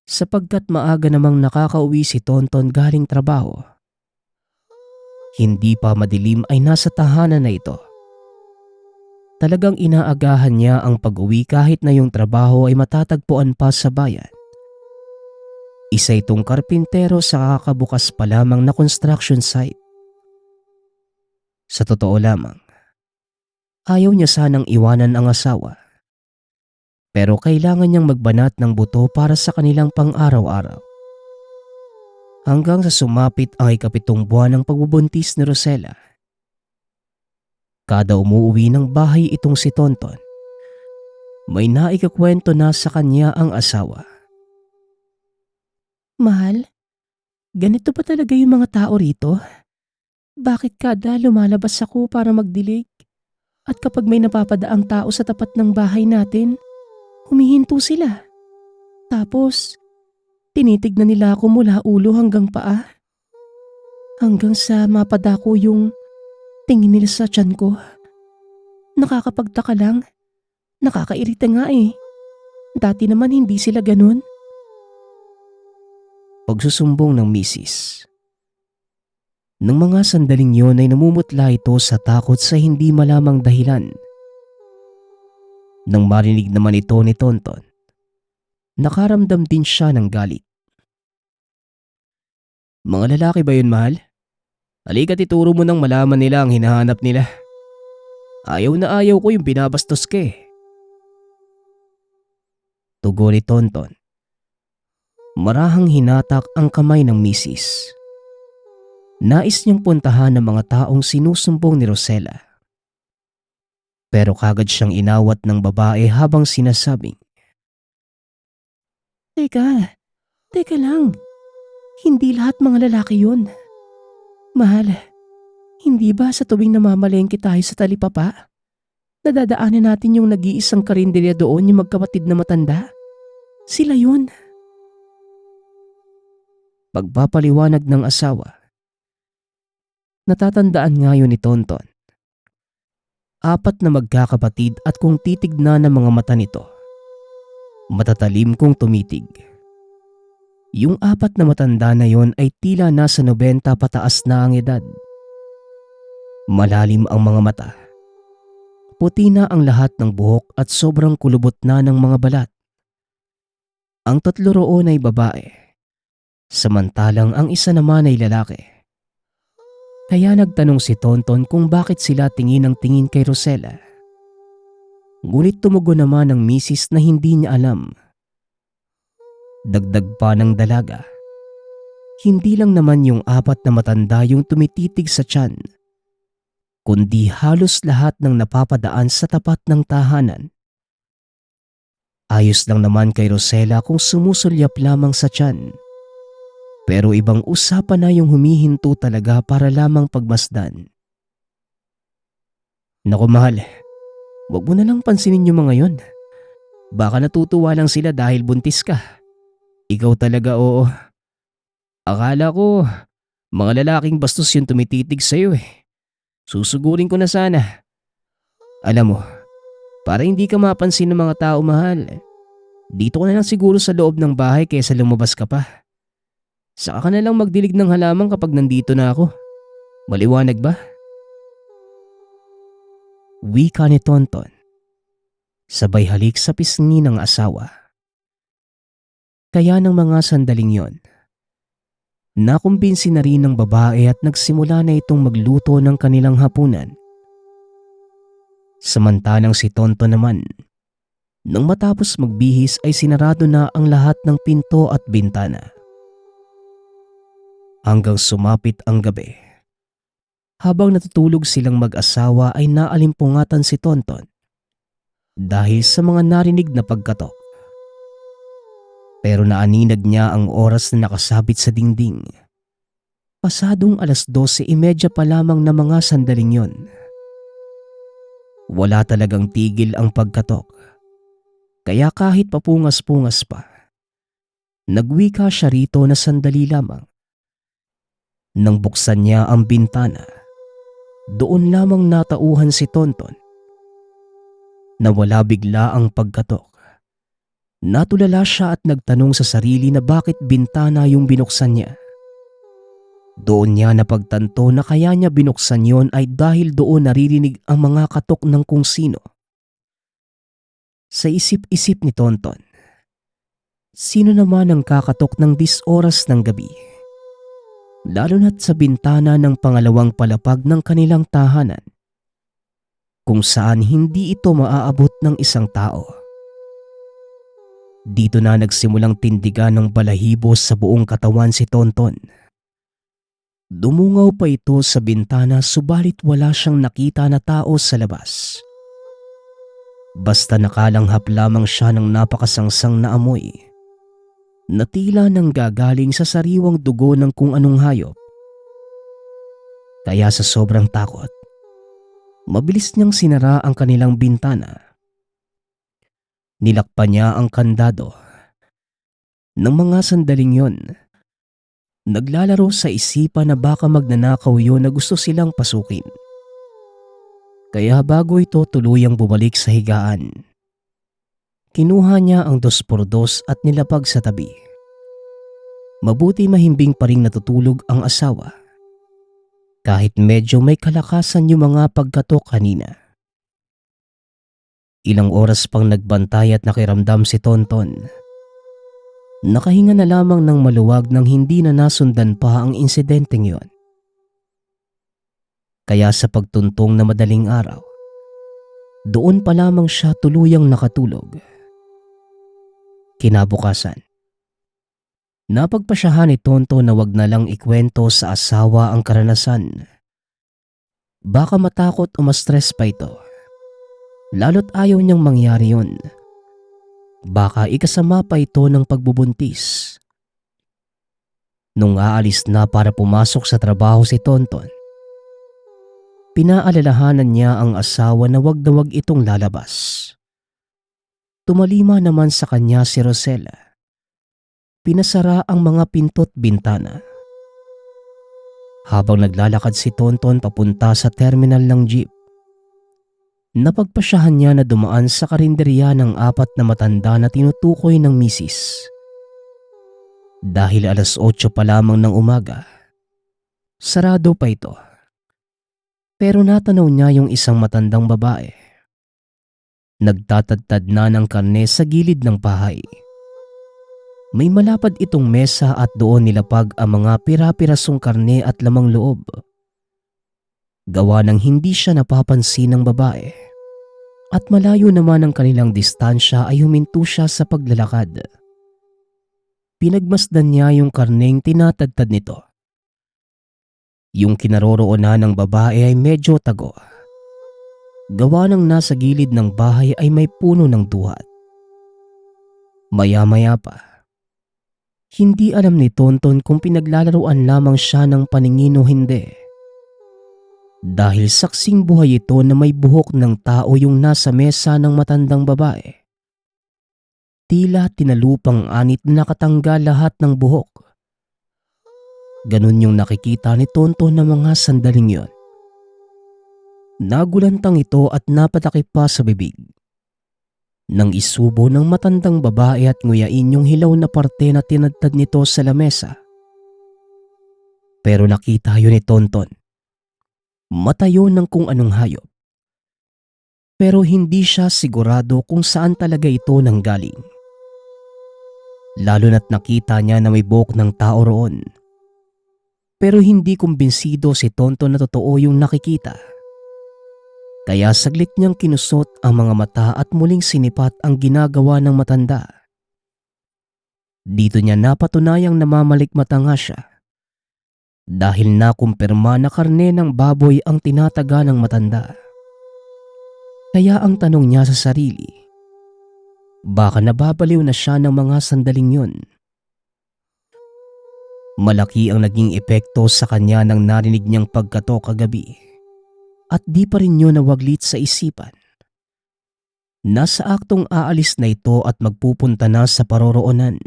Sapagkat maaga namang nakakauwi si Tonton galing trabaho. Hindi pa madilim ay nasa tahanan na ito. Talagang inaagahan niya ang pag-uwi kahit na yung trabaho ay matatagpuan pa sa bayan. Isa itong karpintero sa kakabukas pa lamang na construction site. Sa totoo lamang, ayaw niya sanang iwanan ang asawa. Pero kailangan niyang magbanat ng buto para sa kanilang pang-araw-araw. Hanggang sa sumapit ang 7 buwan ng pagbubuntis ni Rosella. Kada umuuwi ng bahay itong si Tonton, may naikakwento na sa kanya ang asawa. Mahal, ganito pa talaga yung mga tao rito? Bakit kada lumalabas ako para magdilig? At kapag may napapadaang tao sa tapat ng bahay natin, humihinto sila. Tapos, tinitignan nila ako mula ulo hanggang paa. Hanggang sa mapadako yung tingin nila sa tiyan ko. Nakakapagtaka lang. Nakakairita nga eh. Dati naman hindi sila ganun. Pagsusumbong ng misis. Nang mga sandaling yon ay namumutla ito sa takot sa hindi malamang dahilan. Nang marinig naman ito ni Tonton, nakaramdam din siya ng galit. Mga lalaki ba yun, mahal? Halika't ituro mo nang malaman nila ang hinahanap nila. Ayaw na ayaw ko yung binabastos ka eh. Tugon ni Tonton. Marahang hinatak ang kamay ng misis. Nais niyang puntahan ng mga taong sinusumbong ni Rosella. Pero kagad siyang inawat ng babae habang sinasabing, Teka, teka lang. Hindi lahat mga lalaki yun. Mahal, hindi ba sa tuwing namamalengke tayo sa talipapa, nadadaanan natin yung nag-iisang karinderya doon yung magkapatid na matanda? Sila yun. Pagpapaliwanag ng asawa. Natatandaan nga yun ni Tonton. 4 na magkakapatid at kung titignan ng mga mata nito, matatalim kung tumitig. Yung 4 na matanda na yon ay tila nasa 90 pataas na ang edad. Malalim ang mga mata. Puti na ang lahat ng buhok at sobrang kulubot na ng mga balat. Ang 3 roon ay babae, samantalang ang isa naman ay lalaki. Kaya nagtanong si Tonton kung bakit sila tingin ng tingin kay Rosella. Ngunit tumugon naman ng misis na hindi niya alam. Dagdag pa ng dalaga. Hindi lang naman yung 4 na matanda yung tumititig sa tiyan, kundi halos lahat ng napapadaan sa tapat ng tahanan. Ayos lang naman kay Rosella kung sumusulyap lamang sa tiyan. Pero ibang usapan na yung humihinto talaga para lamang pagmasdan. Naku mahal, wag mo na lang pansinin yung mga yon. Baka natutuwa lang sila dahil buntis ka. Ikaw talaga oo. Akala ko, mga lalaking bastos yung tumititig sa'yo eh. Susugurin ko na sana. Alam mo, para hindi ka mapansin ng mga tao mahal, dito ka na lang siguro sa loob ng bahay kaysa lumabas ka pa. Saka ka na lang magdilig ng halaman kapag nandito na ako. Maliwanag ba? Wika ni Tonton. Sabay halik sa pisngi ng asawa. Kaya ng mga sandaling yon, nakumbinsi na rin ng babae at nagsimula na itong magluto ng kanilang hapunan. Samantalang si Tonton naman, nang matapos magbihis ay sinarado na ang lahat ng pinto at bintana. Hanggang sumapit ang gabi. Habang natutulog silang mag-asawa ay naalimpungatan si Tonton dahil sa mga narinig na pagkatok. Pero naaninag niya ang oras na nakasabit sa dingding. Pasadong 12:30 pa lamang na mga sandaling yon. Wala talagang tigil ang pagkatok. Kaya kahit papungas-pungas pa, nagwika siya rito na sandali lamang. Nang buksan niya ang bintana, doon lamang natauhan si Tonton. Nawala bigla ang pagkatok. Natulala siya at nagtanong sa sarili na bakit bintana yung binuksan niya. Doon niya napagtanto na kaya niya binuksan yon ay dahil doon naririnig ang mga katok ng kung sino. Sa isip-isip ni Tonton, sino naman ang kakatok ng 10 oras ng gabi? Lalo na't sa bintana ng pangalawang palapag ng kanilang tahanan, kung saan hindi ito maaabot ng isang tao. Dito na nagsimulang tindigan ng balahibo sa buong katawan si Tonton. Dumungaw pa ito sa bintana subalit wala siyang nakita na tao sa labas. Basta nakalanghap lamang siya ng napakasangsang na amoy na tila nang gagaling sa sariwang dugo ng kung anong hayop. Kaya sa sobrang takot, mabilis niyang sinara ang kanilang bintana. Nilakpan niya ang kandado. Nang mga sandaling yon, naglalaro sa isipan na baka magnanakaw yon na gusto silang pasukin. Kaya bago ito tuluyang bumalik sa higaan, kinuha niya ang 2x2 at nilapag sa tabi. Mabuti mahimbing pa ring natutulog ang asawa. Kahit medyo may kalakasan yung mga pagkatok kanina. Ilang oras pang nagbantay at nakiramdam si Tonton. Nakahinga na lamang ng maluwag nang hindi na nasundan pa ang insidenteng yon. Kaya sa pagtuntong na madaling araw, doon pa lamang siya tuluyang nakatulog. Kinabukasan, napagpasyahan ni Tonto na wag na lang ikwento sa asawa ang karanasan. Baka matakot o ma-stress pa ito. Lalo't ayaw niyang mangyari yun. baka ikasama pa ito ng pagbubuntis. Nung aalis na para pumasok sa trabaho si Tonton, pinaalalahanan niya ang asawa na wag na wag itong lalabas. Tumalima naman sa kanya si Rosella. Pinasara ang mga pinto't bintana. Habang naglalakad si Tonton papunta sa terminal ng jeep, napagpasyahan niya na dumaan sa karinderya ng 4 na matanda na tinutukoy ng misis. Dahil alas 8 pa lamang ng umaga, sarado pa ito. Pero natanaw niya yung isang matandang babae. Nagtatadtad na ng karne sa gilid ng bahay. May malapad itong mesa at doon nilapag ang mga pira-pirasong karne at lamang loob. Gawa ng hindi siya napapansin ng babae. At malayo naman ang kanilang distansya ay huminto siya sa paglalakad. Pinagmasdan niya yung karneng tinatadtad nito. Yung kinaroroonan ng babae ay medyo tago. Gawa ng nasa gilid ng bahay ay may puno ng duhat. Maya-maya pa, hindi alam ni Tonton kung pinaglalaruan lamang siya ng paningin o hindi. Dahil saksing buhay ito na may buhok ng tao yung nasa mesa ng matandang babae. Tila tinalupang anit na nakatanggal lahat ng buhok. Ganun yung nakikita ni Tonton na mga sandaling yon. Nagulantang ito at napatakip pa sa bibig. Nang isubo ng matandang babae at nguyain yung hilaw na parte na tinadtad nito sa lamesa. Pero nakita yun ni Tonton. Mata yun ng kung anong hayop. Pero hindi siya sigurado kung saan talaga ito nanggaling. Lalo na't nakita niya na may buhok ng tao roon. Pero hindi kumbinsido si Tonton na totoo yung nakikita. Kaya saglit niyang kinusot ang mga mata at muling sinipat ang ginagawa ng matanda. Dito niya napatunayang namamalikmata nga siya. Dahil nakumpirma na karne ng baboy ang tinataga ng matanda. Kaya ang tanong niya sa sarili, baka nababaliw na siya ng mga sandaling yun. Malaki ang naging epekto sa kanya nang narinig niyang pagkato kagabi. At di pa rin yun nawaglit sa isipan. Nasa aktong aalis na ito at magpupunta na sa paroroonan.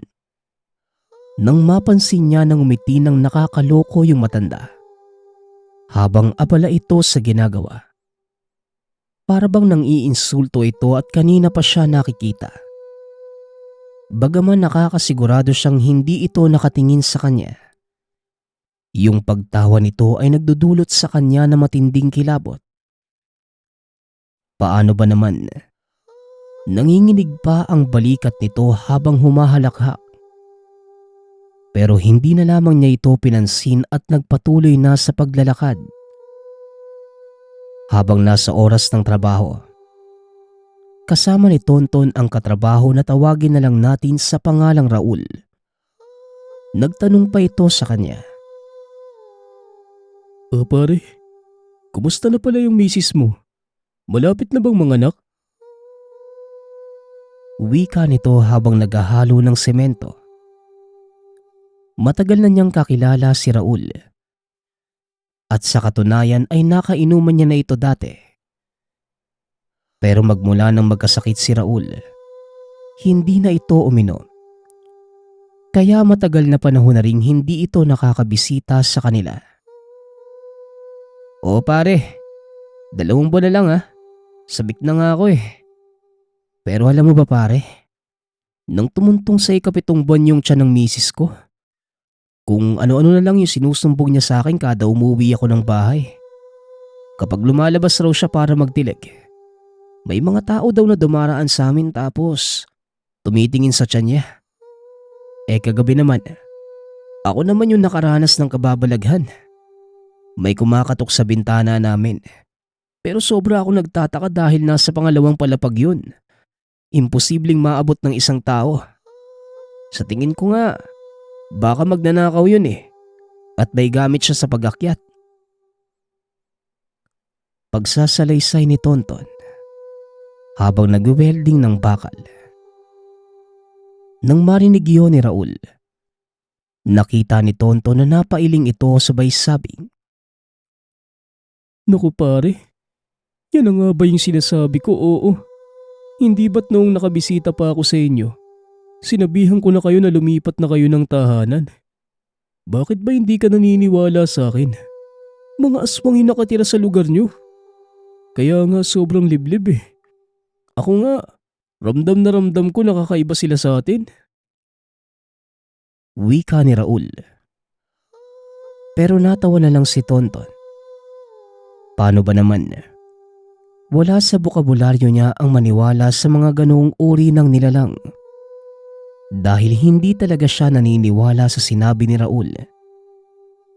Nang mapansin niya nang umiti ng nakakaloko yung matanda. Habang abala ito sa ginagawa. Para bang nang iinsulto ito at kanina pa siya nakikita. Bagaman nakakasigurado siyang hindi ito nakatingin sa kanya. Yung pagtawa nito ay nagdudulot sa kanya na matinding kilabot. Paano ba naman? Nanginginig pa ang balikat nito habang humahalakhak. Pero hindi na lamang niya ito pinansin at nagpatuloy na sa paglalakad. Habang nasa oras ng trabaho, kasama ni Tonton ang katrabaho na tawagin na lang natin sa pangalang Raul. Nagtanong pa ito sa kanya. Pare, kumusta na pala yung misis mo? Malapit na bang manganak? Wika nito habang naghahalo ng semento. Matagal na niyang kakilala si Raul. At sa katunayan ay nakainuman niya na ito dati. Pero magmula nang magkasakit si Raul, hindi na ito uminom. Kaya matagal na panahon na ring hindi ito nakakabisita sa kanila. O pare, 2 buwan na lang sabik na nga ako Pero alam mo ba pare, nang tumuntong sa 7th buwan yung tiyan ng misis ko, kung ano-ano na lang yung sinusumbog niya sa akin kada umuwi ako ng bahay. Kapag lumalabas raw siya para magdilig, may mga tao daw na dumaraan sa amin tapos tumitingin sa tiyan niya. Kagabi naman, ako naman yung nakaranas ng kababalaghan. May kumakatok sa bintana namin. Pero sobra ako nagtataka dahil nasa pangalawang palapag yun. Imposibleng maabot ng isang tao. Sa tingin ko nga, baka magnanakaw yun at may gamit siya sa pag-akyat. Pagsasalaysay ni Tonton habang nag-welding ng bakal. Nang marinig yun ni Raul, nakita ni Tonton na napailing ito sabay sabing, Naku pare, yan na nga ba yung sinasabi ko? Oo. Hindi ba't noong nakabisita pa ako sa inyo, sinabihan ko na kayo na lumipat na kayo ng tahanan? Bakit ba hindi ka naniniwala sa akin? Mga aswang yung nakatira sa lugar nyo. Kaya nga sobrang liblib eh. Ako nga, ramdam na ramdam ko nakakaiba sila sa atin. wika ni Raul. Pero natawa na lang si Tonton. Paano ba naman? Wala sa bokabularyo niya ang maniwala sa mga ganoong uri ng nilalang. Dahil hindi talaga siya naniniwala sa sinabi ni Raul.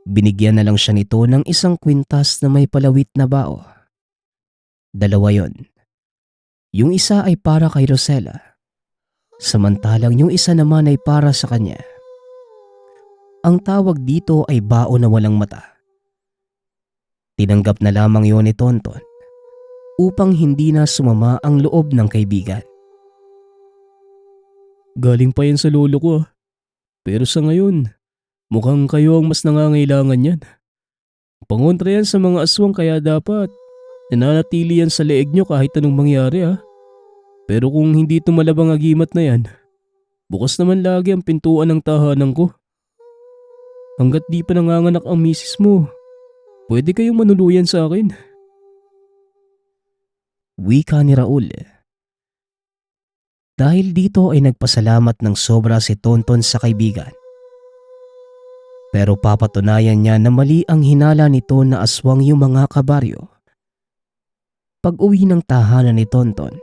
Binigyan na lang siya nito ng isang kwintas na may palawit na bao. 2 yon. Yung isa ay para kay Rosella, samantalang yung isa naman ay para sa kanya. Ang tawag dito ay bao na walang mata. Tinanggap na lamang yon ni Tonton upang hindi na sumama ang loob ng kaibigan. Galing pa yan sa lolo ko ah. Pero sa ngayon, mukhang kayo ang mas nangangailangan yan. Pangontra yan sa mga aswang kaya dapat nananatili yan sa leeg nyo kahit anong mangyari ah. Pero kung hindi tumalabang agimat na yan, bukas naman lagi ang pintuan ng tahanan ko. Hanggat di pa nanganganak ang misis mo, pwede kayong manuluyan sa akin. Wika ni Raul. Dahil dito ay nagpasalamat ng sobra si Tonton sa kaibigan. Pero papatunayan niya na mali ang hinala nito na aswang yung mga kabaryo. Pag-uwi ng tahanan ni Tonton,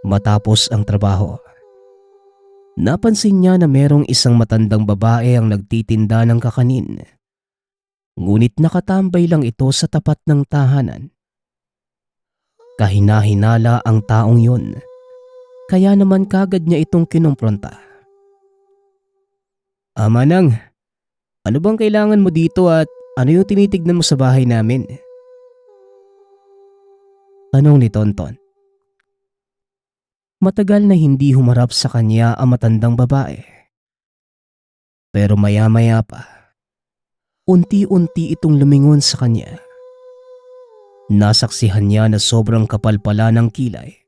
matapos ang trabaho, napansin niya na merong isang matandang babae ang nagtitinda ng kakanin. Ngunit nakatambay lang ito sa tapat ng tahanan. Kahina-hinala ang taong yun, kaya naman kagad niya itong kinumpronta. Manang, ano bang kailangan mo dito at ano yung tinitignan mo sa bahay namin? Tanong ni Tonton. Matagal na hindi humarap sa kanya ang matandang babae. Pero maya-maya pa, unti-unti itong lumingon sa kanya. Nasaksihan niya na sobrang kapal pala ng kilay.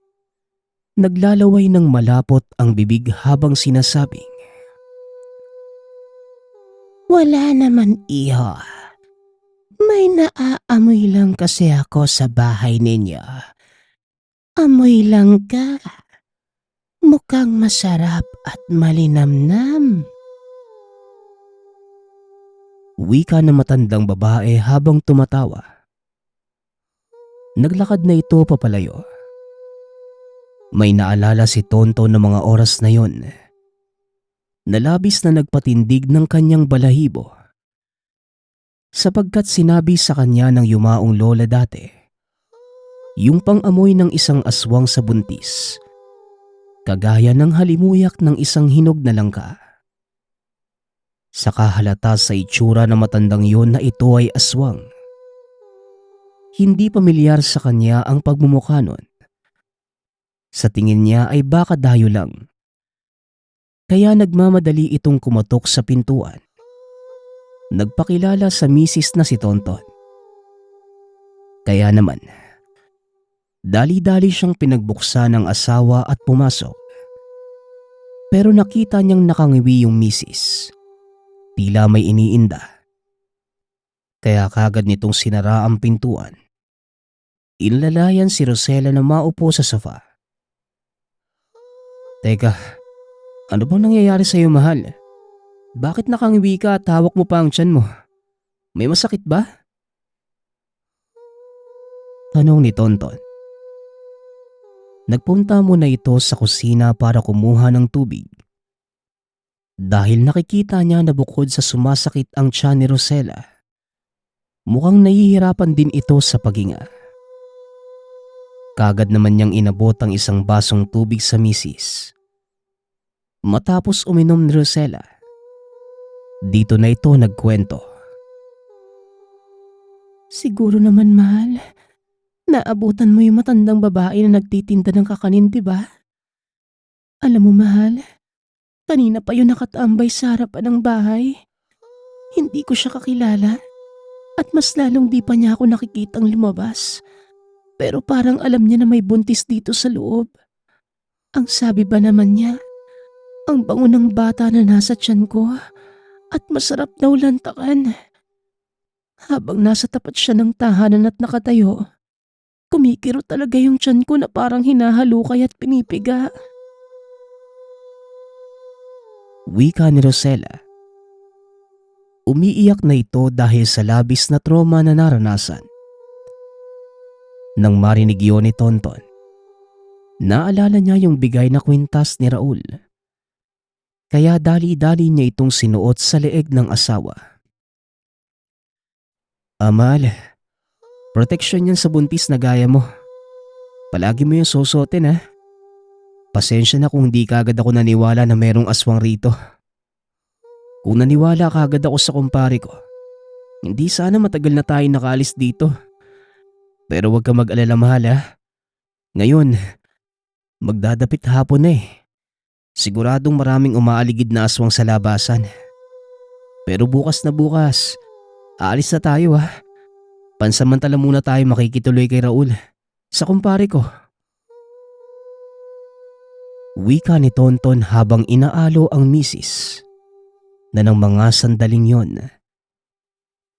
Naglalaway ng malapot ang bibig habang sinasabing, "Wala naman, iho. May naaamoy lang kasi ako sa bahay ninyo. Amoy lang ka. Mukhang masarap at malinamnam." Wika ng matandang babae habang tumatawa. Naglakad na ito papalayo. May naalala si Tonton ng mga oras na yon. Nalabis na nagpatindig ng kanyang balahibo. Sapagkat sinabi sa kanya ng yumaong lola dati, yung pang-amoy ng isang aswang sa buntis, kagaya ng halimuyak ng isang hinog na langka. Saka halata sa itsura ng matandang yon na ito ay aswang. Hindi pamilyar sa kanya ang pagmumukha nun. Sa tingin niya ay baka dayo lang. Kaya nagmamadali itong kumatok sa pintuan. Nagpakilala sa misis na si Tonton. Kaya naman, dali-dali siyang pinagbuksan ng asawa at pumasok. Pero nakita niyang nakangiwi yung misis. Tila may iniinda. Kaya kagad nitong sinara ang pintuan. Inlalayan si Rosella na maupo sa sofa. Teka, ano bang nangyayari sa'yo, mahal? Bakit nakangiwi ka at hawak mo pa ang tiyan mo? May masakit ba? Tanong ni Tonton. Nagpunta muna ito sa kusina para kumuha ng tubig. Dahil nakikita niya na bukod sa sumasakit ang tiyan ni Rosella, mukhang nahihirapan din ito sa paghinga. Kagad naman niyang inabot ang isang basong tubig sa misis. Matapos uminom ni Rosella, dito na ito nagkwento. Siguro naman, mahal, naabutan mo yung matandang babae na nagtitinda ng kakanin, diba? Alam mo, mahal, Kanina pa yun nakatambay sa harapan ng bahay. Hindi ko siya kakilala at mas lalong di pa niya ako nakikitang lumabas. Pero parang alam niya na may buntis dito sa loob. Ang sabi ba naman niya, ang bango ng bata na nasa tiyan ko at masarap daw lantakan. Habang nasa tapat siya ng tahanan at nakatayo, kumikiro talaga yung tiyan ko na parang hinahalukay at pinipiga. Wika ni Rosella. Umiiyak na ito dahil sa labis na trauma na naranasan. Nang marinig yun ni Tonton, naalala niya yung bigay na kwintas ni Raul. Kaya dali-dali niya itong sinuot sa leeg ng asawa. Amal, proteksyon yan sa buntis na gaya mo. Palagi mo yung susuotin ha. Pasensya na kung di kagad ako naniwala na merong aswang rito. Kung naniwala kagad ako sa kumpare ko, hindi sana matagal na tayo nakaalis dito. Pero huwag ka mag-alala mahal ha. Ngayon, magdadapit hapon na eh. Siguradong maraming umaaligid na aswang sa labasan. Pero bukas na bukas, aalis na tayo ha. Pansamantala muna tayo makikituloy kay Raul, sa kumpare ko. Wika ni Tonton habang inaalo ang misis na ng mga sandaling yon.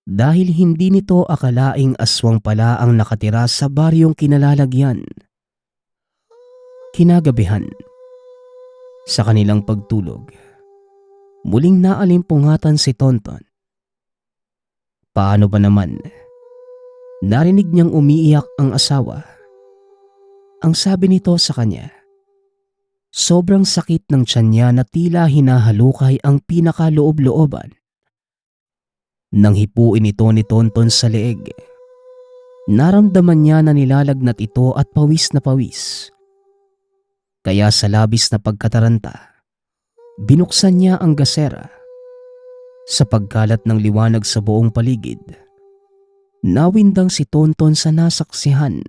Dahil hindi nito akalaing aswang pala ang nakatira sa baryong kinalalagyan. Kinagabihan, sa kanilang pagtulog, muling naalimpungatan si Tonton. Paano ba naman? Narinig niyang umiiyak ang asawa. Ang sabi nito sa kanya, sobrang sakit ng tiyan niya na tila hinahalukay ang pinakaloob-looban. Nang hipuin ito ni Tonton sa leeg, naramdaman niya na nilalagnat ito at pawis na pawis. Kaya sa labis na pagkataranta, binuksan niya ang gasera. Sa pagkalat ng liwanag sa buong paligid, nawindang si Tonton sa nasaksihan.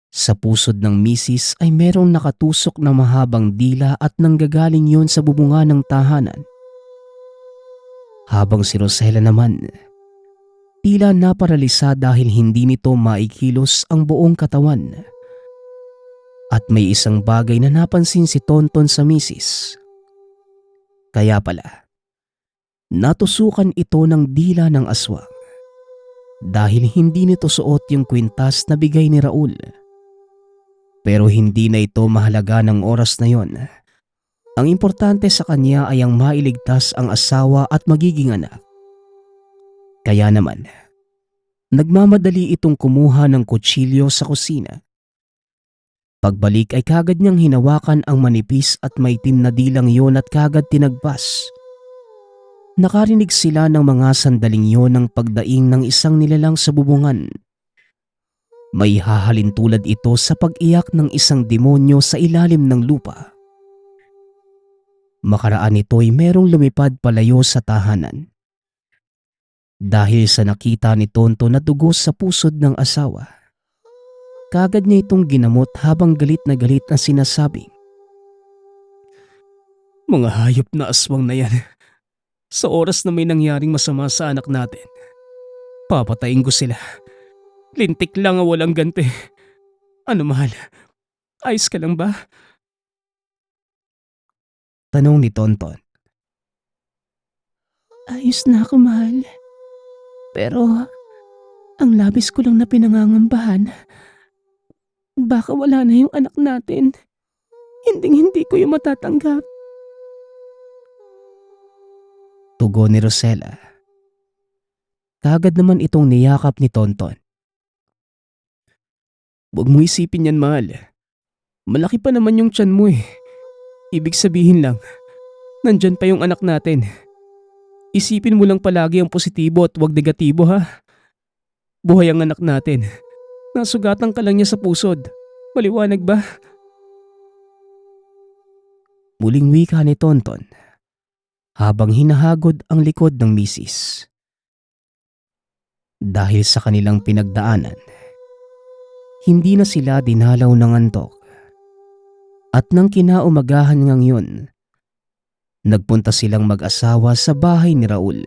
Sa pusod ng misis ay merong nakatusok na mahabang dila at nanggagaling yon sa bubunga ng tahanan. Habang si Rosella naman, tila naparalisa dahil hindi nito maikilos ang buong katawan. At may isang bagay na napansin si Tonton sa misis. Kaya pala, natusukan ito ng dila ng aswang dahil hindi nito suot yung kwintas na bigay ni Raul. Pero hindi na ito mahalaga ng oras na yon. Ang importante sa kanya ay ang mailigtas ang asawa at magiging anak. Kaya naman, nagmamadali itong kumuha ng kutsilyo sa kusina. Pagbalik ay kagad niyang hinawakan ang manipis at maitim na dilang yon at kagad tinagpas. Nakarinig sila ng mga sandaling yon ng pagdaing ng isang nilalang sa bubungan. May hahalintulad ito sa pag-iyak ng isang demonyo sa ilalim ng lupa. Makaraan nito'y merong lumipad palayo sa tahanan. Dahil sa nakita ni Tonton na dugo sa pusod ng asawa, kagad niya itong ginamot habang galit na sinasabing, "Mga hayop na aswang na yan. Sa oras na may nangyaring masama sa anak natin, papatayin ko sila. Lintik lang ang walang ganti. Ano mahal? Ayos ka lang ba?" Tanong ni Tonton. Ayos na ako, mahal. Pero ang labis ko lang na pinangangambahan, baka wala na yung anak natin. Hindi ko yung matatanggap. Tugon ni Rosella. Kagad naman itong niyakap ni Tonton. "Huwag mo isipin yan, mahal. Malaki pa naman yung tiyan mo eh. Ibig sabihin lang, nandyan pa yung anak natin. Isipin mo lang palagi ang positibo at huwag negatibo ha. Buhay ang anak natin. Nasugatan ka lang niya sa pusod. Maliwanag ba?" Muling wika ni Tonton habang hinahagod ang likod ng misis. Dahil sa kanilang pinagdaanan, hindi na sila dinalaw ng antok. At nang kinaumagahan ngang yun, Nagpunta silang mag-asawa sa bahay ni Raul.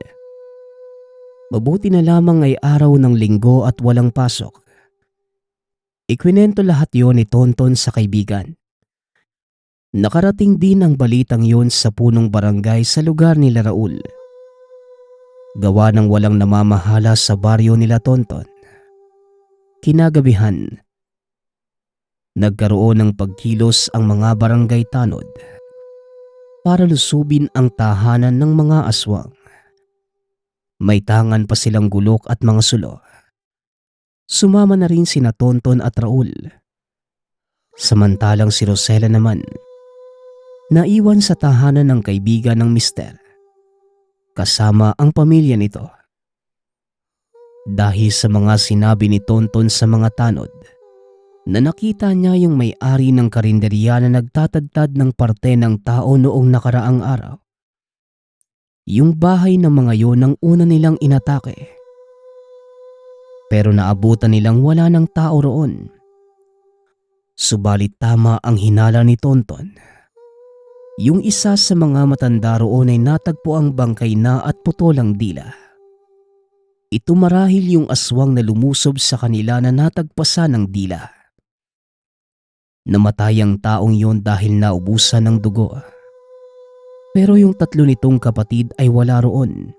Mabuti na lamang ay araw ng linggo at walang pasok. Ikwinento lahat yon ni Tonton sa kaibigan. Nakarating din ang balitang yon sa punong barangay sa lugar nila Raul. Gawa ng walang namamahala sa baryo nila Tonton. Kinagabihan, nagkaroon ng pagkilos ang mga barangay tanod para lusubin ang tahanan ng mga aswang. May tangan pa silang gulok at mga sulo. Sumama na rin sina Tonton at Raul. Samantalang si Rosela naman, naiwan sa tahanan ng kaibigan ng mister, kasama ang pamilya nito. Dahil sa mga sinabi ni Tonton sa mga tanod, na nakita niya yung may-ari ng karinderya na nagtatadtad ng parte ng tao noong nakaraang araw. Yung bahay ng mga yon ang una nilang inatake. Pero naabutan nilang wala ng tao roon. Subalit tama ang hinala ni Tonton. Yung isa sa mga matanda roon ay natagpo ang bangkay na at putol ang dila. Ito marahil yung aswang na lumusob sa kanila na natagpasan ng dila. Namatay ang taong yon dahil naubusan ng dugo. Pero yung tatlo nitong kapatid ay wala roon.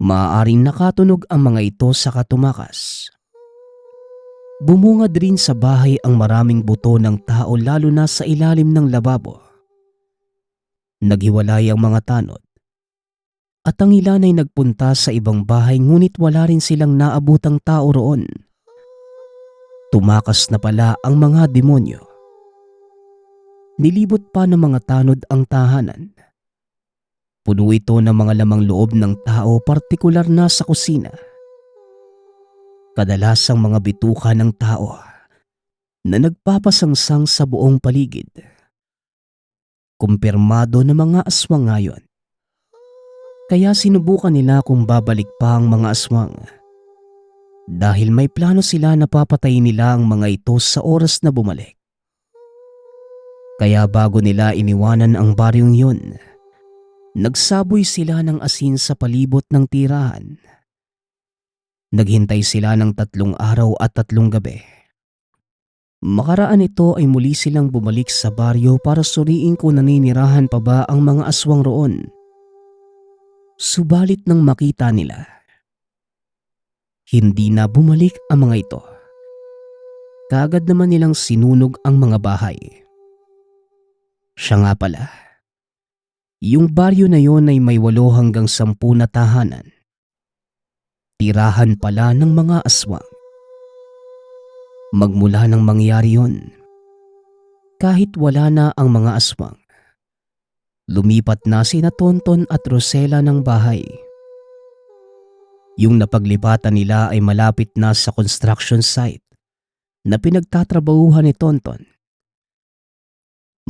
Maaaring nakatunog ang mga ito sa katumakas. Bumungad rin sa bahay ang maraming buto ng tao lalo na sa ilalim ng lababo. Naghiwalay ang mga tanod. At ang ilan ay nagpunta sa ibang bahay ngunit wala rin silang naabutang tao roon. Tumakas na pala ang mga demonyo. Nilibot pa ng mga tanod ang tahanan. Puno ito ng mga lamang loob ng tao, partikular na sa kusina. Kadalasang mga bituka ng tao na nagpapasangsang sa buong paligid. Kumpirmado na mga aswang ngayon. Kaya sinubukan nila kung babalik pa ang mga aswang. Dahil may plano sila na papatayin nila ang mga ito sa oras na bumalik. Kaya bago nila iniwanan ang baryong yun, nagsaboy sila ng asin sa palibot ng tirahan. Naghintay sila ng 3 araw at 3 gabi. Makaraan ito ay muli silang bumalik sa baryo para suriin kung naninirahan pa ba ang mga aswang roon. Subalit nang makita nila, hindi na bumalik ang mga ito. Kaagad naman nilang sinunog ang mga bahay. Siya nga pala, yung baryo na yon ay may 8 hanggang 10 na tahanan. Tirahan pala ng mga aswang. Magmula nang mangyari yon, kahit wala na ang mga aswang, lumipat na sina Tonton at Rosela ng bahay. Yung napaglipatan nila ay malapit na sa construction site na pinagtatrabahuhan ni Tonton.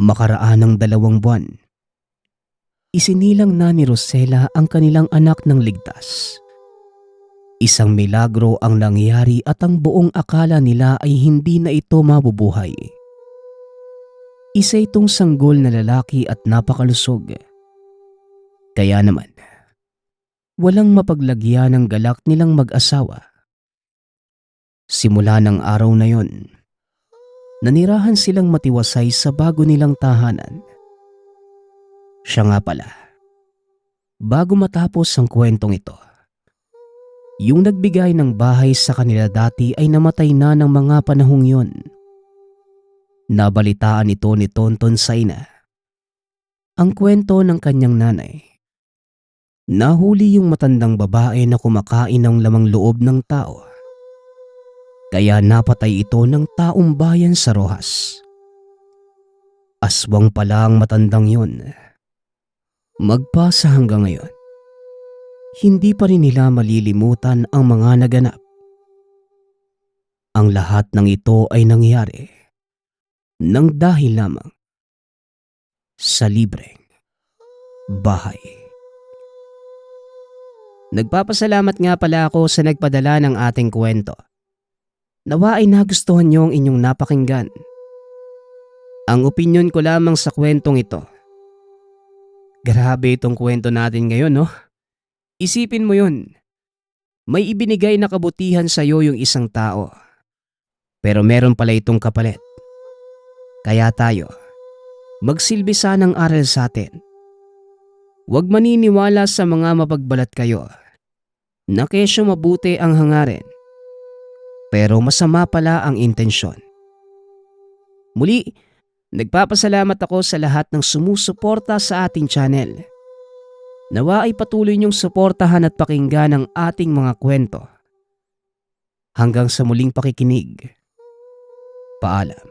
Makaraan ng 2 buwan, isinilang na ni Rosela ang kanilang anak ng ligtas. Isang milagro ang nangyari at ang buong akala nila ay hindi na ito mabubuhay. Isa itong sanggol na lalaki at napakalusog. Kaya naman, walang mapaglagyan ng galak nilang mag-asawa. Simula ng araw na yon, nanirahan silang matiwasay sa bago nilang tahanan. Siya nga pala, bago matapos ang kwentong ito, yung nagbigay ng bahay sa kanila dati ay namatay na ng mga panahong yon. Nabalitaan ito ni Tonton sa ina. Ang kwento ng kanyang nanay. Nahuli yung matandang babae na kumakain ng lamang loob ng tao. Kaya napatay ito ng taong bayan sa Rojas. Aswang pala ang matandang yon. Magpasa hanggang ngayon, hindi pa rin nila malilimutan ang mga naganap. Ang lahat ng ito ay nangyari nang dahil lamang sa libreng bahay. Nagpapasalamat nga pala ako sa nagpadala ng ating kwento. Nawa ay nagustuhan niyo ang inyong napakinggan. Ang opinyon ko lamang sa kwentong ito Grabe itong kwento natin ngayon, no? Isipin mo yun. May ibinigay na kabutihan sa'yo yung isang tao. Pero meron pala itong kapalit. Kaya tayo, magsilbi sanang aral sa atin. Huwag maniniwala sa mga mapagbalat kayo na kesyo mabuti ang hangarin, pero masama pala ang intensyon. Muli, nagpapasalamat ako sa lahat ng sumusuporta sa ating channel. Nawa ay patuloy niyong suportahan at pakinggan ang ating mga kwento. Hanggang sa muling pakikinig. Paalam.